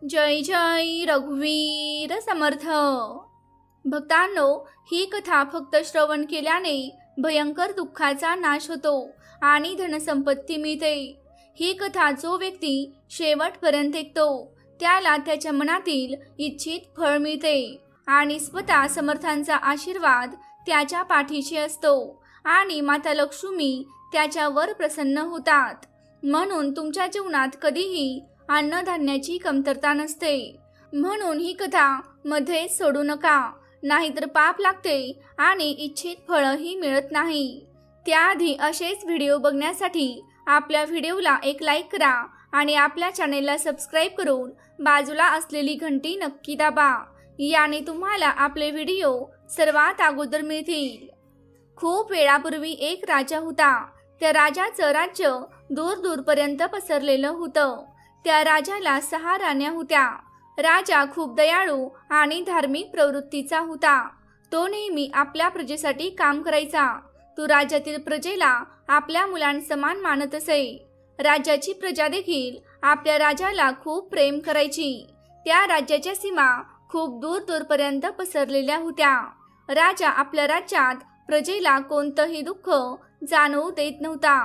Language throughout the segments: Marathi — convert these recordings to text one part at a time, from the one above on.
जय जय रघुवीर समर्थ। भक्तांनो, ही कथा फक्त श्रवण केल्याने भयंकर दुःखाचा नाश होतो आणि धनसंपत्ती मिळते। ही कथा जो व्यक्ती शेवटपर्यंत ऐकतो त्याला त्याच्या मनातील इच्छित फळ मिळते आणि स्वतः समर्थांचा आशीर्वाद त्याच्या पाठीशी असतो आणि माता लक्ष्मी त्याच्यावर प्रसन्न होतात। म्हणून तुमच्या जीवनात कधीही अन्नधान्याची कमतरता नसते। म्हणून ही कथा मध्ये सोडू नका, नाहीतर पाप लागते आणि इच्छित फळही मिळत नाही। त्याआधी असेच व्हिडिओ बघण्यासाठी आपल्या व्हिडिओला एक लाईक करा आणि आपल्या चॅनेलला सबस्क्राइब करून बाजूला असलेली घंटी नक्की दाबा, याने तुम्हाला आपले व्हिडिओ सर्वात अगोदर मिळतील। खूप वेळापूर्वी एक राजा होता। त्या राजाचं राज्य दूर दूरपर्यंत पसरलेलं होतं। त्या राजाला 6 राण्या होत्या। राजा खूप दयाळू आणि धार्मिक प्रवृत्तीचा होता। तो नेहमी आपल्या प्रजेसाठी काम करायचा। तो राज्यातील प्रजेला आपल्या मुलांसमान मानत असे। राज्याची प्रजा देखील आपल्या राजाला खूप प्रेम करायची। त्या राज्याच्या सीमा खूप दूर दूरपर्यंत पसरलेल्या होत्या। राजा आपल्या राज्यात प्रजेला कोणतंही दुःख जाणवू देत नव्हता।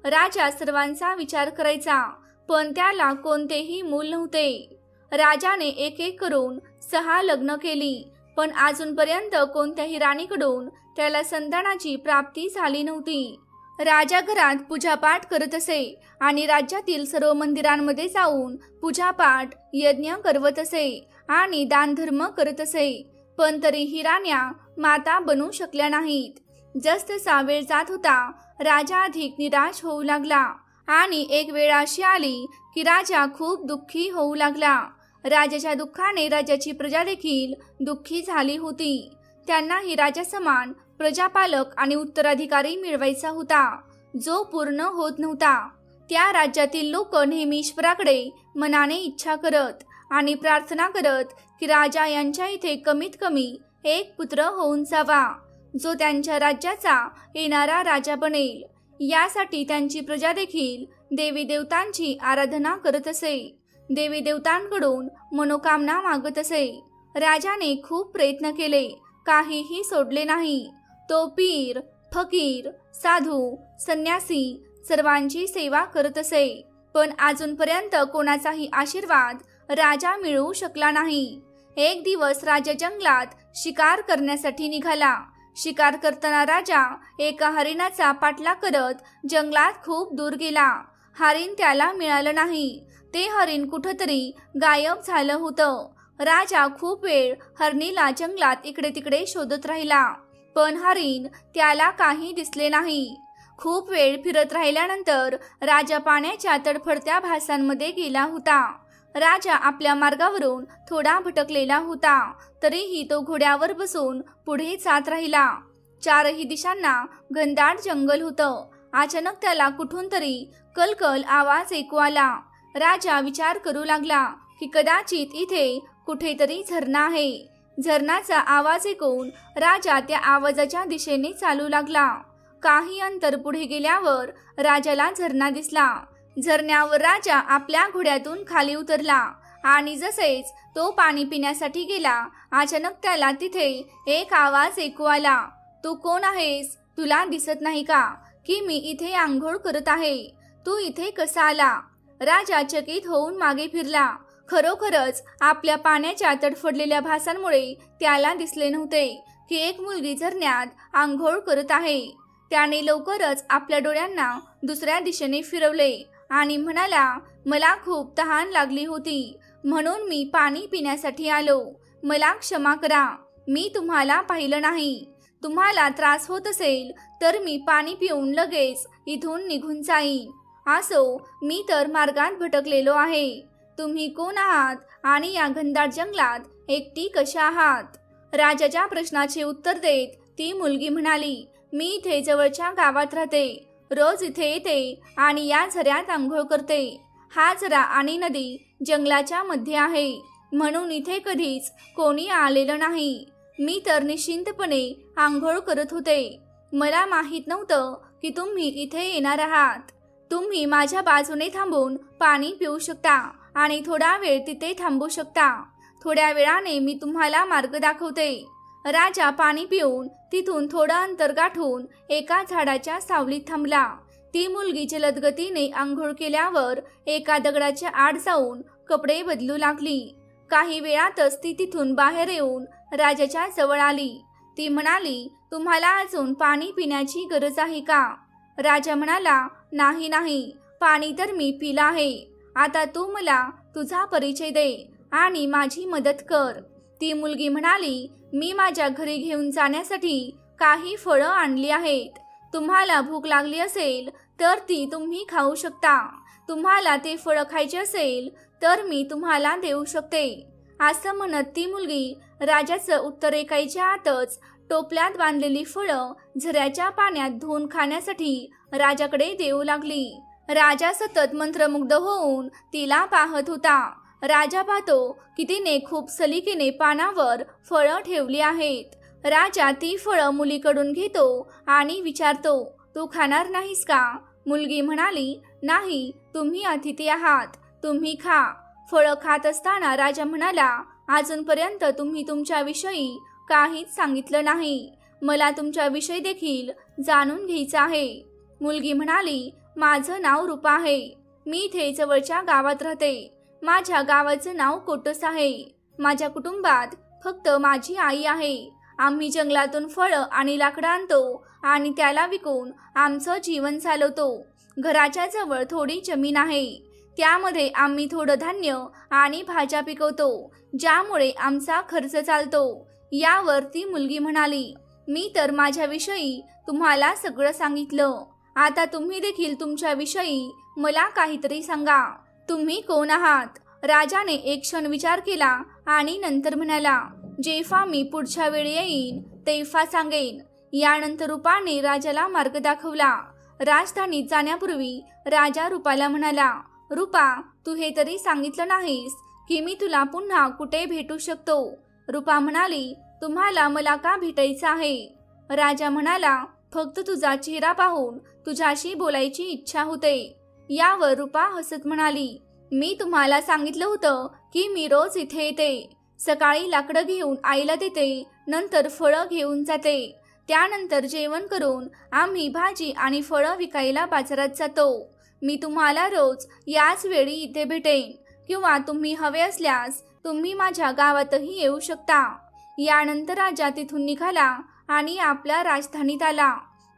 राजा सर्वांचा विचार करायचा, पण त्याला कोणतेही मूल नव्हते। राजाने एक एक करून 6 लग्न केली, पण अजूनपर्यंत कोणत्याही राणीकडून त्याला संतानाची प्राप्ती झाली नव्हती। राजा घरात पूजापाठ करत असे आणि राज्यातील सर्व मंदिरांमध्ये जाऊन पूजापाठ यज्ञ करवत असे आणि दानधर्म करत असे, पण तरीही राण्या माता बनू शकल्या नाहीत। जसजसा वेळ जात होता राजा अधिक निराश होऊ लागला आणि एक वेळ अशी आली की राजा खूप दुःखी होऊ लागला। राजाच्या दुःखाने राजाची प्रजा देखील दुःखी झाली होती। त्यांनाही राजासमान प्रजापालक आणि उत्तराधिकारी मिळवायचा होता, जो पूर्ण होत नव्हता। त्या राज्यातील लोक नेहमी ईश्वराकडे मनाने इच्छा करत आणि प्रार्थना करत की राजा यांच्या इथे कमीत कमी एक पुत्र होऊन जावा, जो त्यांच्या राज्याचा येणारा राजा बनेल। यासाठी त्यांची प्रजा देखील देवी देवतांची आराधना करत असे, देवी देवतांकडून मनोकामना मागत असे। राजाने खूप प्रयत्न केले, काहीही सोडले नाही। तो पीर, फकीर, साधू, संन्यासी सर्वांची सेवा करत असे, पण अजूनपर्यंत कोणाचाही आशीर्वाद राजा मिळवू शकला नाही। एक दिवस राजा जंगलात शिकार करण्यासाठी निघाला। शिकार करताना राजा एका हरिणाचा पाठलाग करत जंगलात खूप दूर गेला। हरिण त्याला मिळालं नाही। ते हरिण कुठंतरी गायब झालं होतं। राजा खूप वेळ हरणीला जंगलात इकडे तिकडे शोधत राहिला, पण हरिण त्याला काही दिसले नाही। खूप वेळ फिरत राहिल्यानंतर राजा पाण्याच्या तडफडत्या भासांमध्ये गेला होता। राजा आपल्या मार्गावरून थोडा भटकलेला होता, तरीही तो घोड्यावर बसून पुढे जात राहिला। 4ही दिशांना घनदाट जंगल होतं। अचानक त्याला कुठून तरी कलकल आवाज ऐकू आला। राजा विचार करू लागला की कदाचित इथे कुठेतरी झरणा आहे। झरणाचा आवाज ऐकून राजा त्या आवाजाच्या दिशेने चालू लागला। काही अंतर पुढे गेल्यावर राजाला झरणा दिसला। झरण्यावर राजा आपल्या घोड्यातून खाली उतरला आणि जसेच तो पाणी पिण्यासाठी गेला, अचानक त्याला तिथे एक आवाज ऐकू आला, तू कोण आहेस? तुला दिसत नाही का की मी इथे आंघोळ करत आहे? तू इथे कसा आला? राजा चकित होऊन मागे फिरला। खरोखरच आपल्या पाण्याच्या तडफडलेल्या भासांमुळे त्याला दिसले नव्हते की एक मुलगी झरण्यात आंघोळ करत आहे। त्याने लवकरच आपल्या डोळ्यांना दुसऱ्या दिशेने फिरवले आणि म्हणाला, मला खूप तहान लागली होती, म्हणून मी पाणी पिण्यासाठी आलो। मला क्षमा करा, मी तुम्हाला पाहिलं नाही। तुम्हाला त्रास होत असेल तर मी पाणी पिऊन लगेच इथून निघून जाईन। असो, मी तर मार्गात भटकलेलो आहे। तुम्ही कोण आहात आणि या घनदाट जंगलात एकटी कशा आहात? राजाच्या प्रश्नाचे उत्तर देत ती मुलगी म्हणाली, मी इथे जवळच्या गावात राहते। रोज इथे येते आणि या झऱ्यात आंघोळ करते। हा झरा आणि नदी जंगलाच्या मध्ये आहे, म्हणून इथे कधीच कोणी आलेलं नाही। मी तर निश्चिंतपणे आंघोळ करत होते। मला माहित नव्हतं की तुम्ही इथे येणार आहात। तुम्ही माझ्या बाजूने थांबून पाणी पिऊ शकता आणि थोडा वेळ तिथे थांबू शकता. थोड्या वेळाने मी तुम्हाला मार्ग दाखवते. राजा पाणी पिऊन तिथून थोडं अंतर गाठून एका झाडाच्या सावलीत थांबला. ती मुलगी जलद गतीने आंघोळ केल्यावर एका दगडाच्या आड जाऊन कपडे बदलू लागली. काही वेळातच ती तिथून बाहेर येऊन राजाच्या जवळ आली. ती म्हणाली, तुम्हाला अजून पाणी पिण्याची गरज आहे का? राजा म्हणाला, नाही नाही, पाणी तर मी पिलं आहे. आता तू मला तुझा परिचय दे आणि माझी मदत कर. ती मुलगी म्हणाली, मी माझ्या घरी घेऊन जाण्यासाठी काही फळं आणली आहेत. तुम्हाला भूक लागली असेल तर ती तुम्ही खाऊ शकता. तुम्हाला ते फळं खायचे असेल तर मी तुम्हाला देऊ शकते. असं म्हणत ती मुलगी राजाचं उत्तर ऐकायच्या आतच टोपल्यात बांधलेली फळं झऱ्याच्या पाण्यात धुवून खाण्यासाठी राजाकडे देऊ लागली. राजा सतत मंत्रमुग्ध होऊन तिला पाहत होता. राजा पाहतो की तिने खूप सलीकेने पानावर फळं ठेवली आहेत. राजा ती फळं मुलीकडून घेतो आणि विचारतो, तू खाणार नाहीस का? मुलगी म्हणाली, नाही, तुम्ही अतिथी आहात, तुम्ही खा. फळं खात असताना राजा म्हणाला, अजूनपर्यंत तुम्ही तुमच्याविषयी काहीच सांगितलं नाही. मला तुमच्याविषयी देखील जाणून घ्यायचं आहे. मुलगी म्हणाली, माझं नाव रूपा आहे. मी इथे जवळच्या गावात राहते. माझ्या गावाचं नाव कोटस आहे. माझ्या कुटुंबात फक्त माझी आई आहे. आम्ही जंगलातून फळं आणि लाकडं आणतो आणि त्याला विकून आमचं जीवन चालवतो. घराच्या जवळ थोडी जमीन आहे. त्यामध्ये आम्ही थोडं धान्य आणि भाज्या पिकवतो, ज्यामुळे आमचा खर्च चालतो. यावर ती मुलगी म्हणाली, मी तर माझ्याविषयी तुम्हाला सगळं सांगितलं. आता तुम्ही देखील तुमच्याविषयी मला काहीतरी सांगा. तुम्ही कोण आहात? राजाने एक क्षण विचार केला आणि नंतर म्हणाला, जेव्हा मी पुढच्या वेळी येईन तेव्हा सांगेन. यानंतर रूपाने राजाला मार्ग दाखवला. राजधानीत जाण्यापूर्वी राजा रूपाला म्हणाला, रूपा, तू हे तरी सांगितलं नाहीस की मी तुला पुन्हा कुठे भेटू शकतो? रूपा म्हणाली, तुम्हाला मला का भेटायचं आहे? राजा म्हणाला, फक्त तुझा चेहरा पाहून तुझ्याशी बोलायची इच्छा होते. यावर रूपा हसत म्हणाली, मी तुम्हाला सांगितलं होतं की मी रोज इथे येते. सकाळी लाकडं घेऊन आईला देते, नंतर फळं घेऊन जाते. त्यानंतर जेवण करून आम्ही भाजी आणि फळं विकायला बाजारात जातो. मी तुम्हाला रोज याच वेळी इथे भेटेन, किंवा तुम्ही हवे असल्यास तुम्ही माझ्या गावातही येऊ शकता. यानंतर राजा तिथून निघाला आणि आपल्या राजधानीत आला.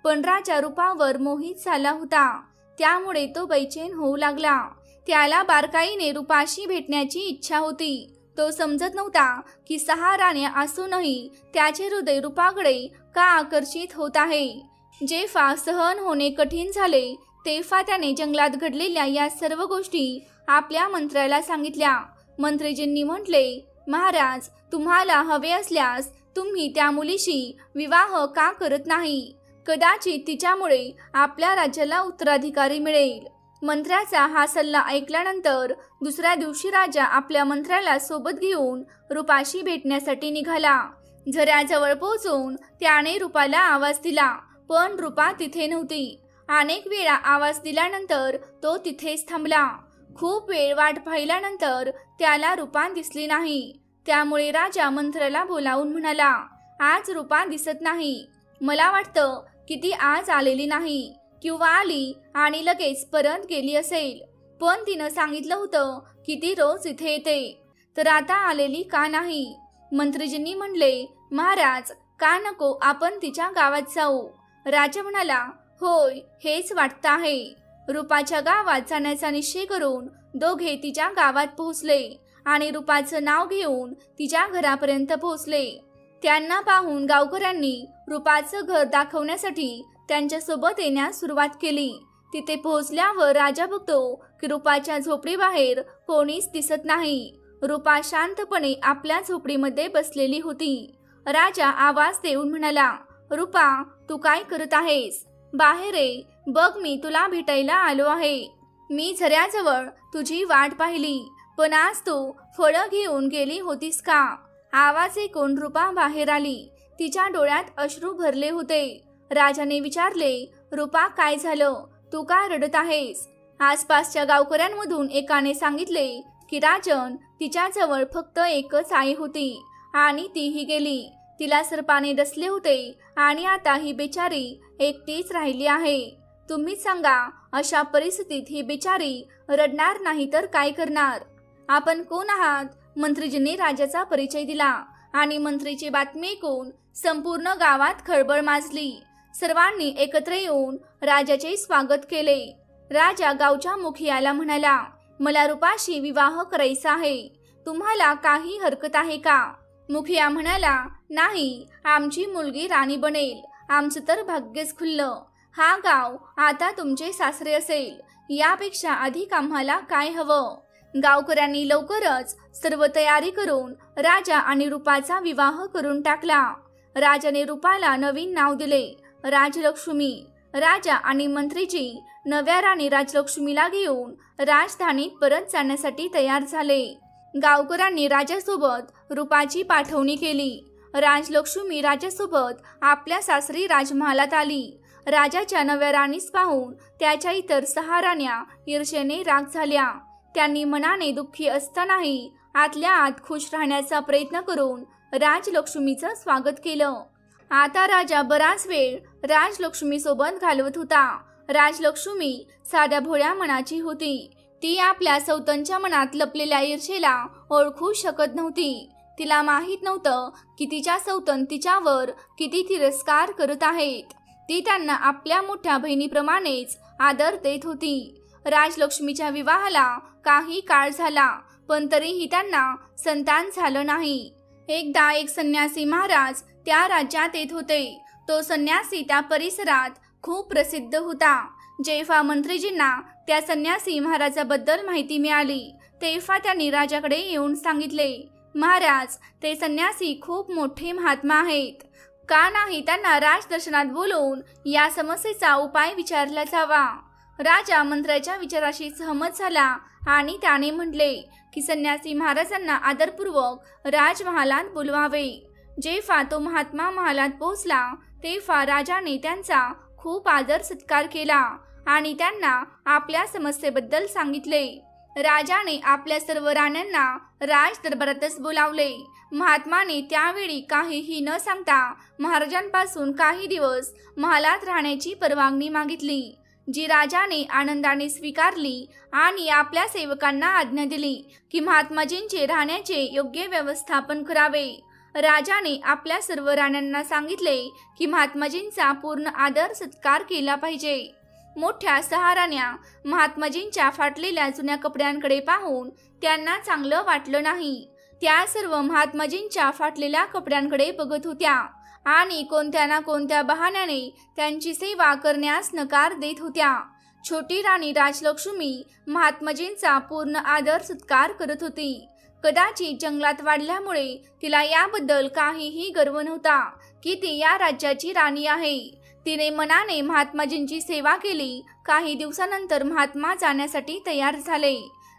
पण राजा रूपावर मोहित झाला होता, त्यामुळे तो बेचैन होऊ लागला. त्याला बारकाईने रूपाशी भेटण्याची इच्छा होती. तो समजत नव्हता की 6 राण्या असूनही त्याचे हृदय रूपाकडे का आकर्षित होत आहे. जेव्हा सहन होणे कठीण झाले तेव्हा त्याने जंगलात घडलेल्या या सर्व गोष्टी आपल्या मंत्र्याला सांगितल्या. मंत्रीजींनी म्हटले, महाराज, तुम्हाला हवे असल्यास तुम्ही त्या मुलीशी विवाह का करत नाही? कदाचित तिच्यामुळे आपल्या राज्याला उत्तराधिकारी मिळेल. मंत्र्याचा हा सल्ला ऐकल्यानंतर दुसऱ्या दिवशी राजा आपल्या मंत्र्याला सोबत घेऊन रूपाशी भेटण्यासाठी निघाला. झऱ्याजवळ पोहोचून त्याने रूपाला आवाज दिला, पण रूपा तिथे नव्हती. अनेक वेळा आवाज दिल्यानंतर तो तिथेच थांबला. खूप वेळ वाट पाहिल्यानंतर त्याला रूपा दिसली नाही. त्यामुळे राजा मंत्र्याला बोलावून म्हणाला, आज रूपा दिसत नाही. मला वाटतं की ती आज आलेली नाही, किंवा आली आणि लगेच परत गेली असेल. पण तिनं सांगितलं होतं की ती रोज इथे येते, तर आता आलेली का नाही? मंत्रीजींनी म्हणले, महाराज, का नको आपण तिच्या गावात जाऊ? राजा म्हणाला, होय, हेच वाटतं आहे. रूपाच्या गावात जाण्याचा निश्चय करून दोघे तिच्या गावात पोहोचले आणि रूपाचं नाव घेऊन तिच्या घरापर्यंत पोहोचले. त्यांना पाहून गावकऱ्यांनी रूपाचं घर दाखवण्यासाठी त्यांच्यासोबत येण्यास सुरुवात केली. तिथे पोहोचल्यावर राजा बघतो की रूपाच्या झोपडीबाहेर कोणीच दिसत नाही. रूपा शांतपणे आपल्या झोपडीमध्ये बसलेली होती. राजा आवाज देऊन म्हणाला, रूपा, तू काय करत आहेस? बाहेर ये, बघ, मी तुला भेटायला आलो आहे. मी झऱ्याजवळ तुझी वाट पाहिली, पण आज तू फळं घेऊन गेली होतीस का? आवाज ऐकून रूपा बाहेर आली. तिच्या डोळ्यात अश्रू भरले होते. राजाने विचारले, रूपा, काय झालं? तू का रडत आहेस? आसपासच्या गावकऱ्यांमधून एकाने सांगितले, की राजन, तिच्याजवळ फक्त एकच आई होती आणि तीही गेली. तिला सर्पाने डसले होते आणि आता ही बिचारी एकटीच राहिली आहे. तुम्हीच सांगा, अशा परिस्थितीत ही बिचारी रडणार नाही तर काय करणार? आपण कोण आहात? मंत्रीजींनी राजाचा परिचय दिला आणि मंत्रीची बातमी ऐकून संपूर्ण गावात खळबळ माजली. सर्वांनी एकत्र येऊन राजाचे स्वागत केले. राजा गावच्या मुखियाला म्हणाला, मला रूपाशी विवाह करायचा आहे. तुम्हाला काही हरकत आहे का? मुखिया म्हणाला, नाही, आमची मुलगी राणी बनेल. आमचं तर भाग्यच खुललं. हा गाव आता तुमचे सासरे असेल. यापेक्षा अधिक आम्हाला काय हवं? गावकऱ्यांनी लवकरच सर्व तयारी करून राजा आणि रूपाचा विवाह करून टाकला. राजाने रूपाला नवीन नाव दिले, राजलक्ष्मी. राजा आणि मंत्रीजी नव्या राणी राजलक्ष्मीला घेऊन राजधानीत परत जाण्यासाठी तयार झाले. गावकऱ्यांनी राजासोबत रूपाची पाठवणी केली. राजलक्ष्मी राजासोबत आपल्या सासरी राजमहालात आली. राजाच्या नव्या राणीस पाहून त्याच्या इतर 6 राण्या ईर्षेने राग झाल्या. त्यांनी मनाने दुःखी असतानाही आतल्या आत खुश राहण्याचा प्रयत्न करून राजलक्ष्मीचं स्वागत केलं. आता राजा बराच वेळ राजलक्ष्मी सोबत घालवत होता. राजलक्ष्मी साध्या भोळ्या मनाची होती. ती आपल्या सौतनच्या मनात लपलेल्या ईर्षेला ओळखू शकत नव्हती. तिला माहीत नव्हतं की तिच्या सौतन तिच्यावर किती तिरस्कार करत आहेत. ती त्यांना आपल्या मोठ्या बहिणीप्रमाणेच आदर देत होती. राजलक्ष्मीच्या विवाहाला काही काळ झाला, पण तरीही त्यांना संतान झालं नाही. एकदा एक संन्यासी महाराज त्या राज्यात येत होते. तो संन्यासी त्या परिसरात खूप प्रसिद्ध होता. जेव्हा मंत्रीजींना त्या संन्यासी महाराजाबद्दल माहिती मिळाली तेव्हा त्यांनी राजाकडे येऊन सांगितले, महाराज, ते संन्यासी खूप मोठे महात्मा आहेत. का नाही त्यांना राजदर्शनात बोलवून या समस्येचा उपाय विचारला जावा? राजा मंत्र्याच्या विचाराशी सहमत झाला आणि त्याने म्हटले की संन्यासी महाराजांना आदरपूर्वक राजमहालात बोलवावे. जेव्हा तो महात्मा महालात पोहोचला तेव्हा राजाने त्यांचा खूप आदर सत्कार केला आणि त्यांना आपल्या समस्येबद्दल सांगितले. राजाने आपल्या सर्व राण्यांना राज दरबारातच बोलावले. महात्माने त्यावेळी काहीही न सांगता महाराजांपासून काही दिवस महालात राहण्याची परवानगी मागितली, जी राजाने आनंदाने स्वीकारली आणि आपल्या सेवकांना आज्ञा दिली की महात्माजींचे राहण्याचे योग्य व्यवस्थापन करावे. राजाने आपल्या सर्व राण्यांना सांगितले की महात्माजींचा पूर्ण आदर सत्कार केला पाहिजे. मोठ्या 6 राण्या महात्माजींच्या फाटलेल्या जुन्या कपड्यांकडे पाहून त्यांना चांगलं वाटलं नाही. त्या सर्व महात्माजींच्या फाटलेल्या कपड्यांकडे बघत होत्या आणि कोणत्या ना कोणत्या बहाण्याने त्यांची सेवा करण्यास नकार देत होत्या. छोटी राणी राजलक्ष्मी महात्माजींचा पूर्ण आदर सत्कार करत होती. कदाचित जंगलात वाढल्यामुळे तिला याबद्दल काहीही गर्व नव्हता की ती या राज्याची राणी आहे. तिने मनाने महात्माजींची सेवा केली. काही दिवसानंतर महात्मा जाण्यासाठी तयार झाले.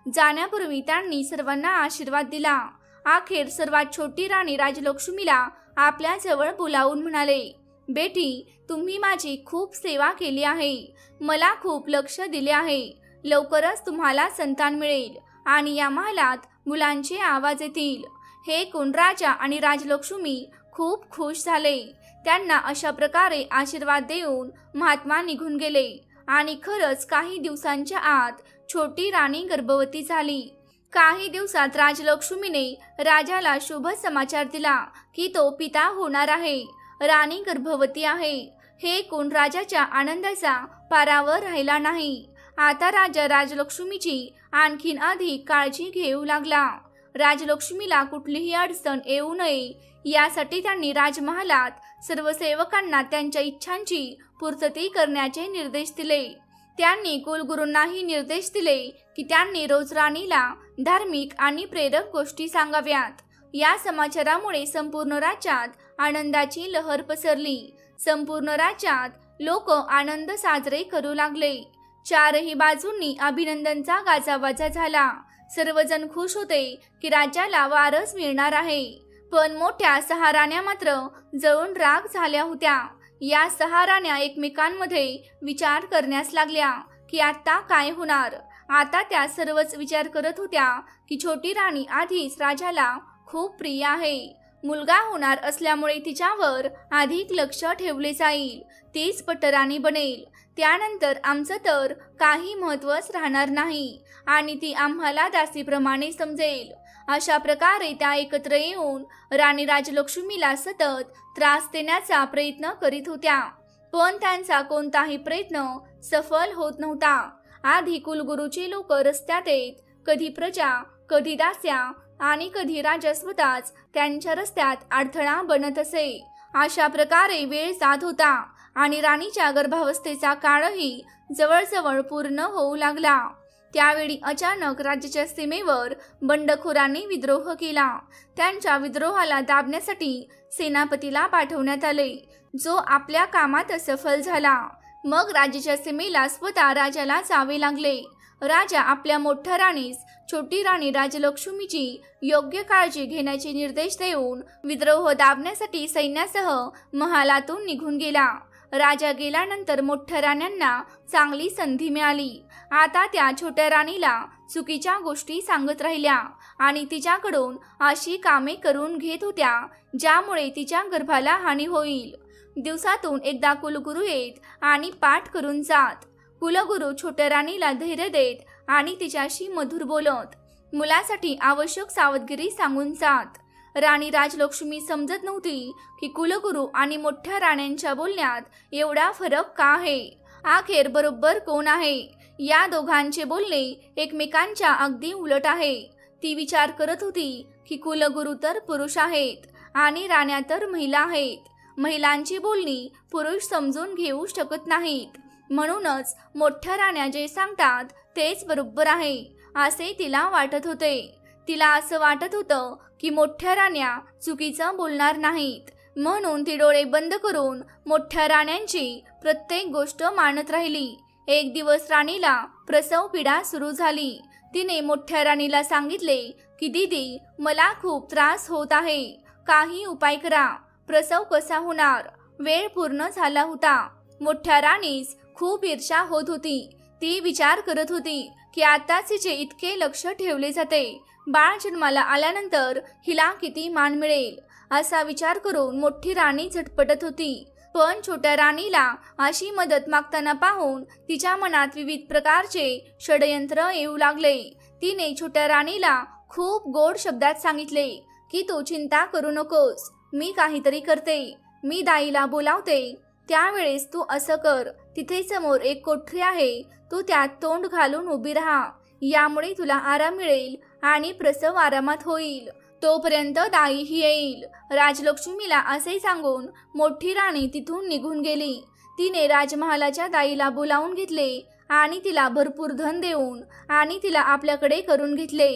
जाण्यापूर्वी त्यांनी सर्वांना आशीर्वाद दिला. अखेर सर्वात छोटी राणी राजलक्ष्मीला आपल्या जवळ बोलावून म्हणाले, बेटी, तुम्ही माझी खूप सेवा केली आहे. मला खूप लक्ष दिले आहे. लवकरच तुम्हाला संतान मिळेल आणि या महालात मुलांचे आवाज येतील. हे ऐकून राजा आणि राजलक्ष्मी खूप खुश झाले. त्यांना अशा प्रकारे आशीर्वाद देऊन महात्मा निघून गेले आणि खरंच काही दिवसांच्या आत छोटी राणी गर्भवती झाली. काही दिवसात राजलक्ष्मीने राजाला शुभ समाचार दिला की तो पिता होणार आहे. राणी गर्भवती आहे. हे ऐकून राजाच्या आनंदाचा पारावर राहिला नाही. आता राजा राजलक्ष्मीची आणखीन अधिक काळजी घेऊ लागला. राजलक्ष्मीला कुठलीही अडचण येऊ नये यासाठी त्यांनी राजमहालात सर्व सेवकांना त्यांच्या इच्छांची पूर्तता करण्याचे निर्देश दिले. त्यांनी कुलगुरूंनाही निर्देश दिले की त्यांनी रोज राणीला धार्मिक आणि प्रेरक गोष्टी सांगाव्यात. या समाचारामुळे संपूर्ण राज्यात आनंदाची लहर पसरली. संपूर्ण राज्यात लोक आनंद साजरे करू लागले. चारही बाजूंनी अभिनंदनचा गाजावाजा झाला. सर्वजण खुश होते की राज्याला वारस मिळणार आहे. पण मोठ्या 6 राण्या मात्र जळून राख झाल्या होत्या. या 6 राण्या एकमेकांमध्ये विचार करण्यास लागल्या की आता काय होणार. आता त्या सर्वच विचार करत होत्या की छोटी राणी आधीच राजाला खूप प्रिय आहे. मुलगा होणार असल्यामुळे तिच्यावर अधिक लक्ष ठेवले जाईल, तीच पटराणी बनेल. त्यानंतर आमचं तर काही महत्त्वच राहणार नाही आणि ती आम्हाला दासीप्रमाणे समजेल. अशा प्रकारे त्या एकत्र येऊन राणी राजलक्ष्मीला सतत त्रास देण्याचा प्रयत्न करीत होत्या, पण त्यांचा कोणताही प्रयत्न सफल होत नव्हता. आधी कुलगुरूचे लोक रस्त्यात येत, कधी प्रजा, कधी दास्या आणि कधी राजा स्वतःच त्यांच्या रस्त्यात अडथळा बनत असे. अशा प्रकारे वेळ जात होता आणि राणीच्या गर्भावस्थेचा काळही जवळजवळ पूर्ण होऊ लागला. त्यावेळी अचानक राज्याच्या सीमेवर बंडखोरांनी विद्रोह केला. त्यांच्या विद्रोहाला दाबण्यासाठी सेनापतीला पाठवण्यात आले, जो आपल्या कामात असफल झाला. मग राज्याच्या सीमेला स्वतः राजाला जावे लागले. राजा आपल्या मोठ्या राणीस छोटी राणी राजलक्ष्मीची योग्य काळजी घेण्याचे निर्देश देऊन विद्रोह दाबण्यासाठी सैन्यासह महालातून निघून गेला. राजा गेल्यानंतर मोठ्या राण्यांना चांगली संधी मिळाली. आता त्या छोट्या राणीला चुकीच्या गोष्टी सांगत राहिल्या आणि तिच्याकडून अशी कामे करून घेत होत्या ज्यामुळे तिच्या गर्भाला हानी होईल. दिवसातून एकदा कुलगुरू येत आणि पाठ करून जात. कुलगुरू छोट्या राणीला धैर्य देत आणि तिच्याशी मधुर बोलत मुलासाठी आवश्यक सावधगिरी सांगून जात. राणी राजलक्ष्मी समजत नव्हती की कुलगुरू आणि मोठ्या राण्यांच्या बोलण्यात एवढा फरक का आहे. अखेर बरोबर कोण आहे. या दोघांचे बोलणे एकमेकांच्या अगदी उलट आहे. ती विचार करत होती की कुलगुरू तर पुरुष आहेत आणि राण्या तर महिला आहेत. महिलांची बोलणी पुरुष समजून घेऊ शकत नाहीत, म्हणूनच मोठ्या राण्या जे सांगतात तेच बरोबर आहे असे तिला वाटत होते. तिला असं वाटत होतं की मोठ्या राण्या चुकीचं बोलणार नाहीत, म्हणून ती डोळे बंद करून मोठ्या राण्यांची प्रत्येक गोष्ट मानत राहिली. एक दिवस राणीला प्रसव पीडा सुरू झाली. तिने मोठ्या राणीला सांगितले की दीदी, मला खूप त्रास होत आहे, काही उपाय करा. प्रसव कसा होणार. वेळ पूर्ण झाला होता. मोठ्या राणीस खूप ईर्ष्या होत होती. ती विचार करत होती की आताच हिचे इतके लक्ष ठेवले जाते, बाळ जन्माला आल्यानंतर हिला किती मान मिळेल असा विचार करून मोठी राणी झटपटत होती. पण छोट्या राणीला अशी मदत मागताना पाहून तिच्या मनात विविध प्रकारचे षडयंत्र येऊ लागले. तिने छोट्या राणीला खूप गोड शब्दात सांगितले की तू चिंता करू नकोस, मी काहीतरी करते, मी दाईला बोलावते, त्यावेळेस तू असं कर. तिथे समोर एक कोठरी आहे, तू त्यात तोंड घालून उभी राहा, यामुळे तुला आराम मिळेल आणि प्रसव आरामात होईल. तोपर्यंत दाईही येईल. राजलक्ष्मीला असे सांगून मोठी राणी तिथून निघून गेली. तिने राजमहालाच्या दाईला बोलावून घेतले आणि तिला भरपूर धन देऊन आणि तिला आपल्याकडे करून घेतले.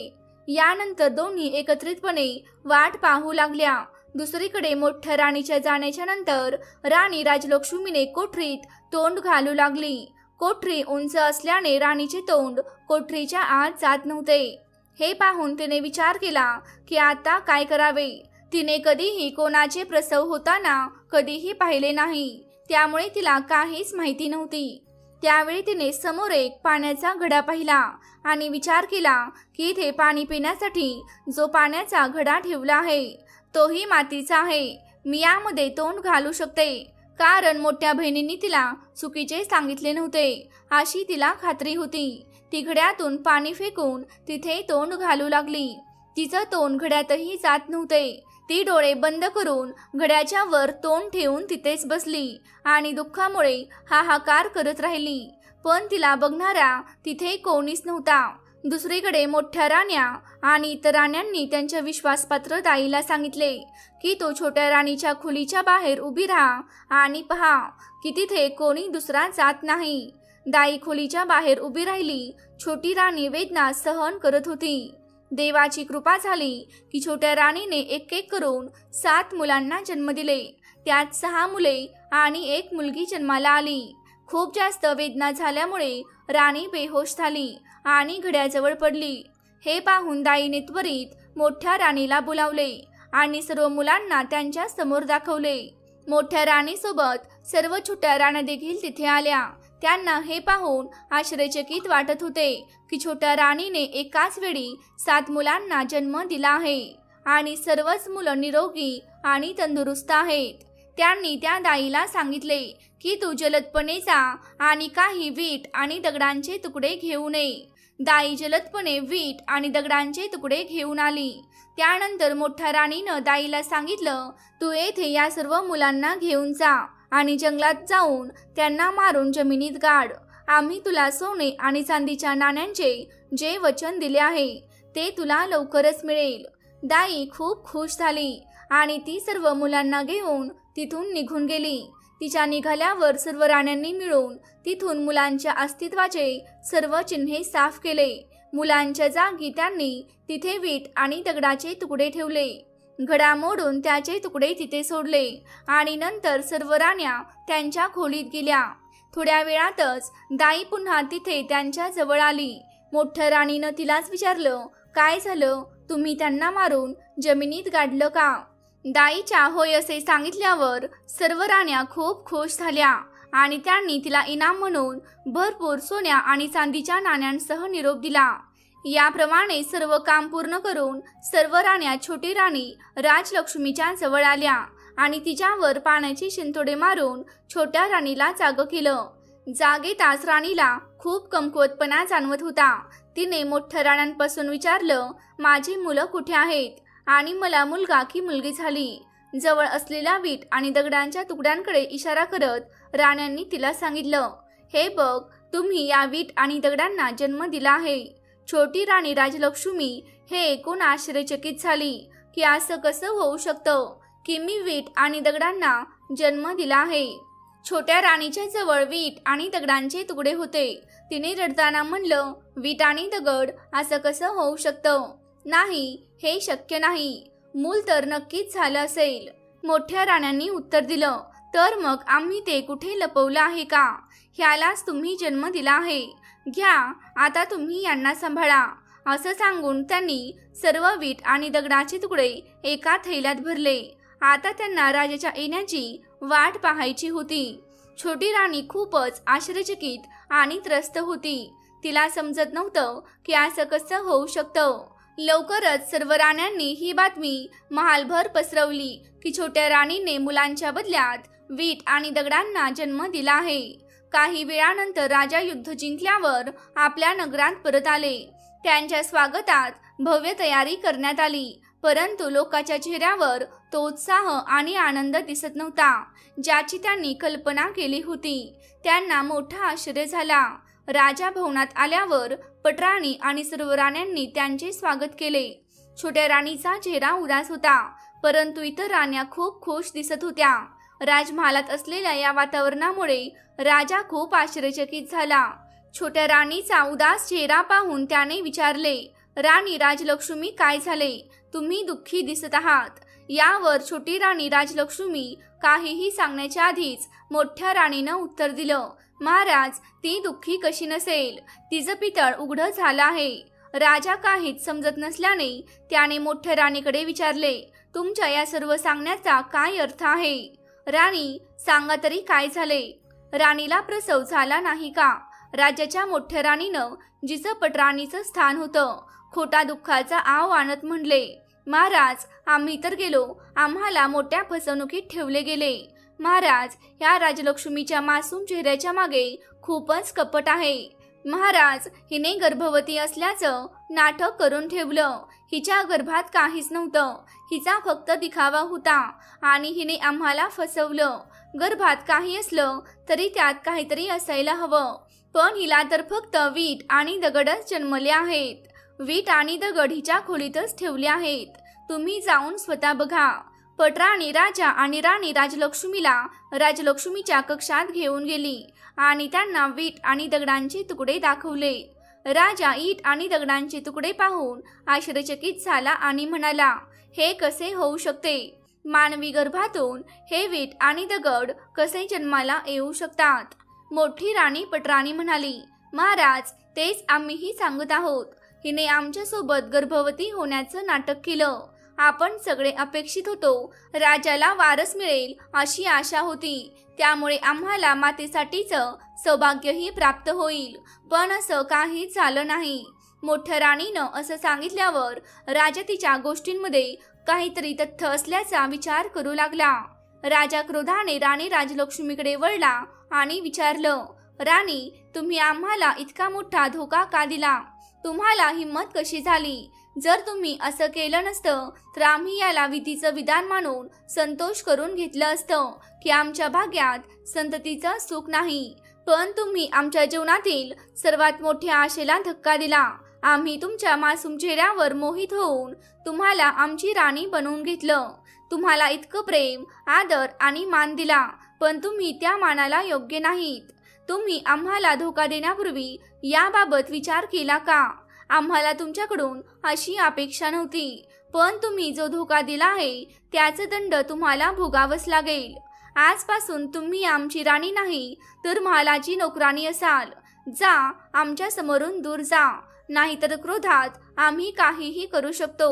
यानंतर दोन्ही एकत्रितपणे वाट पाहू लागल्या. दुसरीकडे मोठ्या राणीच्या जाण्याच्या नंतर राणी राजलक्ष्मीने कोठरीत तोंड घालू लागली. कोठरी उंच असल्याने राणीचे तोंड कोठरीच्या आत जात नव्हते. हे पाहून तिने विचार केला की आता काय करावे. तिने कधीही कोणाचे प्रसव होताना कधीही पाहिले नाही, त्यामुळे तिला काहीच माहिती नव्हती. त्यावेळी तिने समोर एक पाण्याचा घडा पाहिला आणि विचार केला की इथे पाणी पिण्यासाठी जो पाण्याचा घडा ठेवला आहे तोही मातीचा आहे. मी यामध्ये तोंड घालू शकते, कारण मोठ्या बहिणींनी तिला चुकीचे सांगितले नव्हते अशी तिला खात्री होती. ती घड्यातून पाणी फेकून तिथे तोंड घालू लागली. तिचं तोंड घड्यातही जात नव्हते. ती डोळे बंद करून घड्याच्या वर तोंड ठेवून तिथेच बसली आणि दुःखामुळे हाहाकार करत राहिली. पण तिला बघणारा तिथे कोणीच नव्हता. दुसरीकडे मोठ्या राण्या आणि इतर राण्यांनी त्यांच्या विश्वासपात्र दाईला सांगितले की तो छोट्या राणीच्या खोलीच्या बाहेर उभी राहा आणि पहा की तिथे कोणी दुसरा जात नाही. दाई खोलीच्या बाहेर उभी राहिली. छोटी राणी वेदना सहन करत होती. देवाची कृपा झाली की छोट्या राणीने एक एक करून 7 मुलांना जन्म दिले. त्यात 6 मुले आणि 1 मुलगी जन्माला आली. खूप जास्त वेदना झाल्यामुळे राणी बेहोश झाली आणि घड्याजवळ पडली. हे पाहून दाईने त्वरित मोठ्या राणीला बोलावले आणि सर्व मुलांना त्यांच्या समोर दाखवले. मोठ्या राणीसोबत सर्व छोट्या राण्या देखील तिथे आल्या. त्यांना हे पाहून आश्चर्यचकित वाटत होते की छोट्या राणीने एकाच वेळी 7 मुलांना जन्म दिला आहे आणि सर्वच मुलं निरोगी आणि तंदुरुस्त आहेत. त्यांनी त्या दाईला सांगितले की तू जलदपणे जा आणि काही वीट आणि दगडांचे तुकडे घेऊन ये. दाई जलदपणे वीट आणि दगडांचे तुकडे घेऊन आली. त्यानंतर मोठ्या राणीनं दाईला सांगितलं, तू येथे या सर्व मुलांना घेऊन जा आणि जंगलात जाऊन त्यांना मारून जमिनीत गाड. आम्ही तुला सोने आणि चांदीच्या नाण्यांचे जे वचन दिले आहे ते तुला लवकरच मिळेल. दाई खूप खुश झाली आणि ती सर्व मुलांना घेऊन तिथून निघून गेली. तिच्या निघाल्यावर सर्व राण्यांनी मिळून तिथून मुलांच्या अस्तित्वाचे सर्व चिन्हे साफ केले. मुलांच्या जागी त्यांनी तिथे वीट आणि दगडाचे तुकडे ठेवले. घडा मोडून त्याचे तुकडे तिथे सोडले आणि नंतर सर्व राण्या त्यांच्या खोलीत गेल्या. थोड्या वेळातच दाई पुन्हा तिथे त्यांच्या जवळ आली. मोठ्या राणीनं तिलाच विचारलं, काय झालं, तुम्ही त्यांना मारून जमिनीत गाडलं का? दाईच्या होय असे सांगितल्यावर सर्व राण्या खूप खुश झाल्या आणि त्यांनी तिला इनाम म्हणून भरपूर सोन्या आणि चांदीच्या नाण्यांसह निरोप दिला. याप्रमाणे सर्व काम पूर्ण करून सर्व राण्या छोटी राणी राजलक्ष्मीच्या जवळ आल्या आणि तिच्यावर पाण्याची शिंतोडे मारून छोट्या राणीला जागं केलं. जागेताच राणीला खूप कमकुवतपणा जाणवत होता. तिने मोठ्या राण्यांपासून विचारलं, माझी मुलं कुठे आहेत आणि मला मुलगा की मुलगी झाली? जवळ असलेल्या वीट आणि दगडांच्या तुकड्यांकडे इशारा करत राण्यांनी तिला सांगितलं, हे बघ, तुम्ही या वीट आणि दगडांना जन्म दिला आहे. छोटी राणी राजलक्ष्मी हे ऐकून आश्चर्यचकित झाली की असं कसं होऊ शकतं की मी वीट आणि दगडांना जन्म दिला आहे. छोट्या राणीच्या जवळ वीट आणि दगडांचे तुकडे होते. तिने रडताना म्हणलं, वीट आणि दगड असं कसं होऊ शकतं? नाही, हे शक्य नाही. मूल तर नक्कीच झालं असेल. मोठ्या राण्यांनी उत्तर दिलं, तर मग आम्ही ते कुठे लपवलं आहे का? ह्यालाच तुम्ही जन्म दिला आहे. घ्या, आता तुम्ही यांना सांभाळा. असं सांगून त्यांनी सर्व वीट आणि दगडाचे तुकडे एका थैल्यात भरले. आता त्यांना राजाच्या येण्याची वाट पाहायची होती. छोटी राणी खूपच आश्चर्यचकित आणि त्रस्त होती. तिला समजत नव्हतं की असं कसं होऊ शकतं. लवकरच सर्व राण्यांनी ही बातमी महालभर पसरवली की छोट्या राणीने मुलांच्या बदल्यात वीट आणि दगडांना जन्म दिला आहे. काही वेळानंतर राजा युद्ध जिंकल्यावर आपल्या नगरात परत आले. त्यांच्या स्वागतात भव्य तयारी करण्यात आली, परंतु लोकांच्या चेहऱ्यावर तो उत्साह आणि आनंद दिसत नव्हता ज्याची त्यांनी कल्पना केली होती. त्यांना मोठा आश्चर्य झाला. राजा भवनात आल्यावर पटराणी आणि सर्व राण्यांनी त्यांचे स्वागत केले. छोट्या राणीचा चेहरा उदास होता, परंतु इतर राण्या खूप खुश दिसत होत्या. राजमहालात असलेल्या या वातावरणामुळे राजा खूप आश्चर्यचकित झाला. छोट्या राणीचा उदास चेहरा पाहून त्याने विचारले, राणी राजलक्ष्मी, काय झाले? तुम्ही दुःखी दिसत आहात. यावर छोटी राणी राजलक्ष्मी काहीही सांगण्याच्या आधीच मोठ्या राणीनं उत्तर दिलं, महाराज, ती दुःखी कशी नसेल? तिचं पितळ उघडं झालं आहे. राजा काहीच समजत नसल्याने त्याने मोठ्या राणीकडे विचारले, तुमच्या या सर्व सांगण्याचा काय अर्थ आहे? राणी, सांगा तरी काय झाले? राणीला प्रसव झाला नाही का? राज्याच्या मोठ्या राणीनं जिचं पटराणीचं स्थान होतं खोटा दुःखाचा आव आणत म्हणले, महाराज, आम्ही तर गेलो, आम्हाला मोठ्या फसवणुकीत ठेवले गेले. महाराज, या राजलक्ष्मीच्या मासूम चेहऱ्याच्या मागे खूपच कपट आहे. महाराज, हिने गर्भवती असल्याचं नाटक करून ठेवलं. हिच्या गर्भात काहीच नव्हतं. हिचा फक्त दिखावा होता आणि हिने आम्हाला फसवलं. गर्भात काही असलं तरी त्यात काहीतरी असायला हवं, पण हिला तर फक्त वीट आणि दगडच जन्मले आहेत. वीट आणि दगड हिच्या खोलीतच ठेवले आहेत. तुम्ही जाऊन स्वतः बघा. पटराणी राजा आणि राणी राजलक्ष्मीला राजलक्ष्मीच्या कक्षात घेऊन गेली आणि त्यांना वीट आणि दगडांचे तुकडे दाखवले. राजा ईट आणि दगडांचे तुकडे पाहून आश्चर्यचकित झाला आणि म्हणाला, हे कसे होऊ शकते? मानवी गर्भातून हे वीट आणि दगड कसे जन्माला येऊ शकतात? मोठी राणी पटराणी म्हणाली, महाराज, तेच आम्हीही सांगत आहोत. हिने आमच्यासोबत गर्भवती होण्याचं नाटक केलं आपण सगळे अपेक्षित होतो राजाला वारस मिळेल अशी आशा होती, त्यामुळे आम्हाला मातेसाठीच सौभाग्यही प्राप्त होईल. पण असं काहीच झालं नाही. मोठ्या राणीनं असं सांगितल्यावर राजा तिच्या गोष्टींमध्ये काहीतरी तथ्य असल्याचा विचार करू लागला. राजा क्रोधाने राणी राजलक्ष्मीकडे वळला आणि विचारलं, राणी, तुम्ही आम्हाला इतका मोठा धोका का दिला? तुम्हाला हिंमत कशी झाली? जर तुम्ही असं केलं नसतं तर आम्ही याला विधीचं विधान मानून संतोष करून घेतलं असतं की आमच्या भाग्यात संततीचं सुख नाही. पण तुम्ही आमच्या जीवनातील सर्वात मोठ्या आशेला धक्का दिला. आम्ही तुमच्या मासूम चेहऱ्यावर मोहित होऊन तुम्हाला आमची राणी बनवून घेतलं. तुम्हाला इतकं प्रेम, आदर आणि मान दिला, पण तुम्ही त्या मानाला योग्य नाहीत. तुम्ही आम्हाला धोका देण्यापूर्वी याबाबत विचार केला का? आम्हाला तुमच्याकडून अशी अपेक्षा नव्हती, पण तुम्ही जो धोका दिला आहे त्याचा दंड तुम्हाला भोगावाच लागेल. आजपासून तुम्ही आमची राणी नाही तर महालाची नोकराणी असाल. जा, आमच्या समोरून दूर जा, नाहीतर क्रोधात आम्ही काहीही करू शकतो.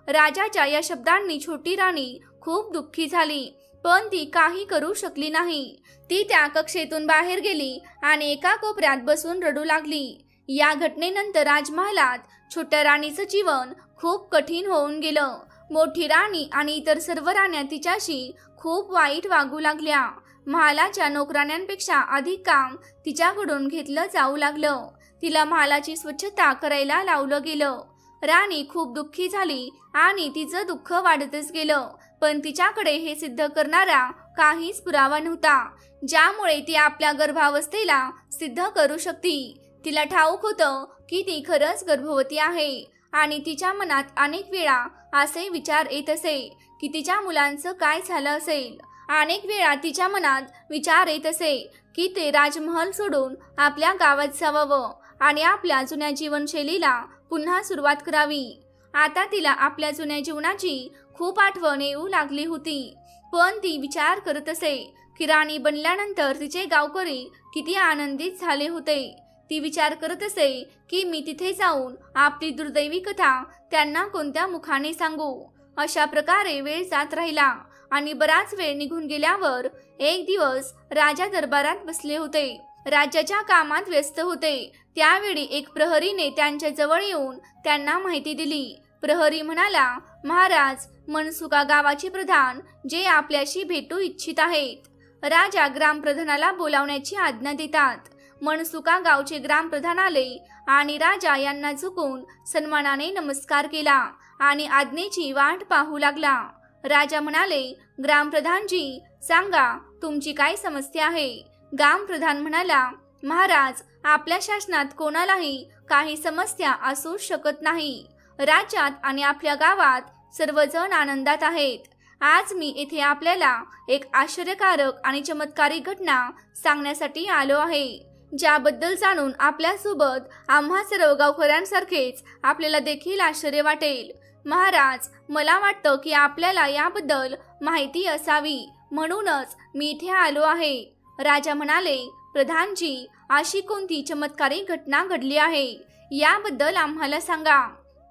राजाच्या या शब्दांनी छोटी राणी खूप दुःखी झाली, पण ती काही करू शकली नाही. ती त्या कक्षेतून बाहेर गेली आणि एका कोपऱ्यात बसून रडू लागली. या घटनेनंतर राजमहालात छोट्या राणीचं जीवन खूप कठीण होऊन गेलं. मोठी राणी आणि इतर सर्व राण्या तिच्याशी खूप वाईट वागू लागल्या. महालाच्या नोकराण्यांपेक्षा अधिक काम तिच्याकडून घेतलं जाऊ लागलं. तिला महालाची स्वच्छता करायला लावलं गेलं. राणी खूप दुःखी झाली आणि तिचं दुःख वाढतच गेलं, पण तिच्याकडे हे सिद्ध करणारा काहीच पुरावा नव्हता, ज्यामुळे ती आपल्या गर्भावस्थेला सिद्ध करू शकती. तिला ठाऊक होतं की ती खरंच गर्भवती आहे आणि तिच्या मनात अनेक वेळा असे विचार येत असे की तिच्या मुलांचं काय झालं असेल. अनेक वेळा तिच्या मनात विचार येत असे की ते राजमहल सोडून आपल्या गावात जावं आणि आपल्या जुन्या जीवनशैलीला पुन्हा सुरुवात करावी. आता तिला आपल्या जुन्या जीवनाची खूप आठवण येऊ लागली होती, पण ती विचार करत असे की राणी बनल्यानंतर तिचे गावकरी किती आनंदित झाले होते. ती विचार करत असे की मी तिथे जाऊन आपली दुर्दैवी कथा त्यांना कोणत्या मुखाने सांगू. अशा प्रकारे वेळ जात राहिला आणि बराच वेळ निघून गेल्यावर एक दिवस राजा दरबारात बसले होते. राज्याच्या कामात व्यस्त होते. त्यावेळी एक प्रहरीने त्यांच्या जवळ येऊन त्यांना माहिती दिली. प्रहरी म्हणाला, महाराज, मनसुका गावाचे प्रधान जे आपल्याशी भेटू इच्छित आहेत. राजा ग्रामप्रधानाला बोलावण्याची आज्ञा देतात. मनसुका गावचे ग्रामप्रधान आले आणि राजा यांना झुकून सन्मानाने नमस्कार केला आणि आज्ञेची वाट पाहू लागला. राजा म्हणाले, ग्रामप्रधानजी, सांगा, तुमची काय समस्या आहे? ग्रामप्रधान म्हणाला, महाराज, आपल्या शासनात कोणालाही काही समस्या असू शकत नाही. राज्यात आणि आपल्या गावात सर्वजण आनंदात आहेत. आज मी येथे आपल्याला एक आश्चर्यकारक आणि चमत्कारिक घटना सांगण्यासाठी आलो आहे, ज्याबद्दल जाणून आपल्यासोबत आम्हा सर्व गावकऱ्यांसारखेच आपल्याला देखील आश्चर्य वाटेल. महाराज, मला वाटतं की आपल्याला याबद्दल माहिती असावी, म्हणूनच मी इथे आलो आहे. राजा म्हणाले, प्रधानजी, अशी कोणती चमत्कारिक घटना घडली आहे याबद्दल आम्हाला सांगा.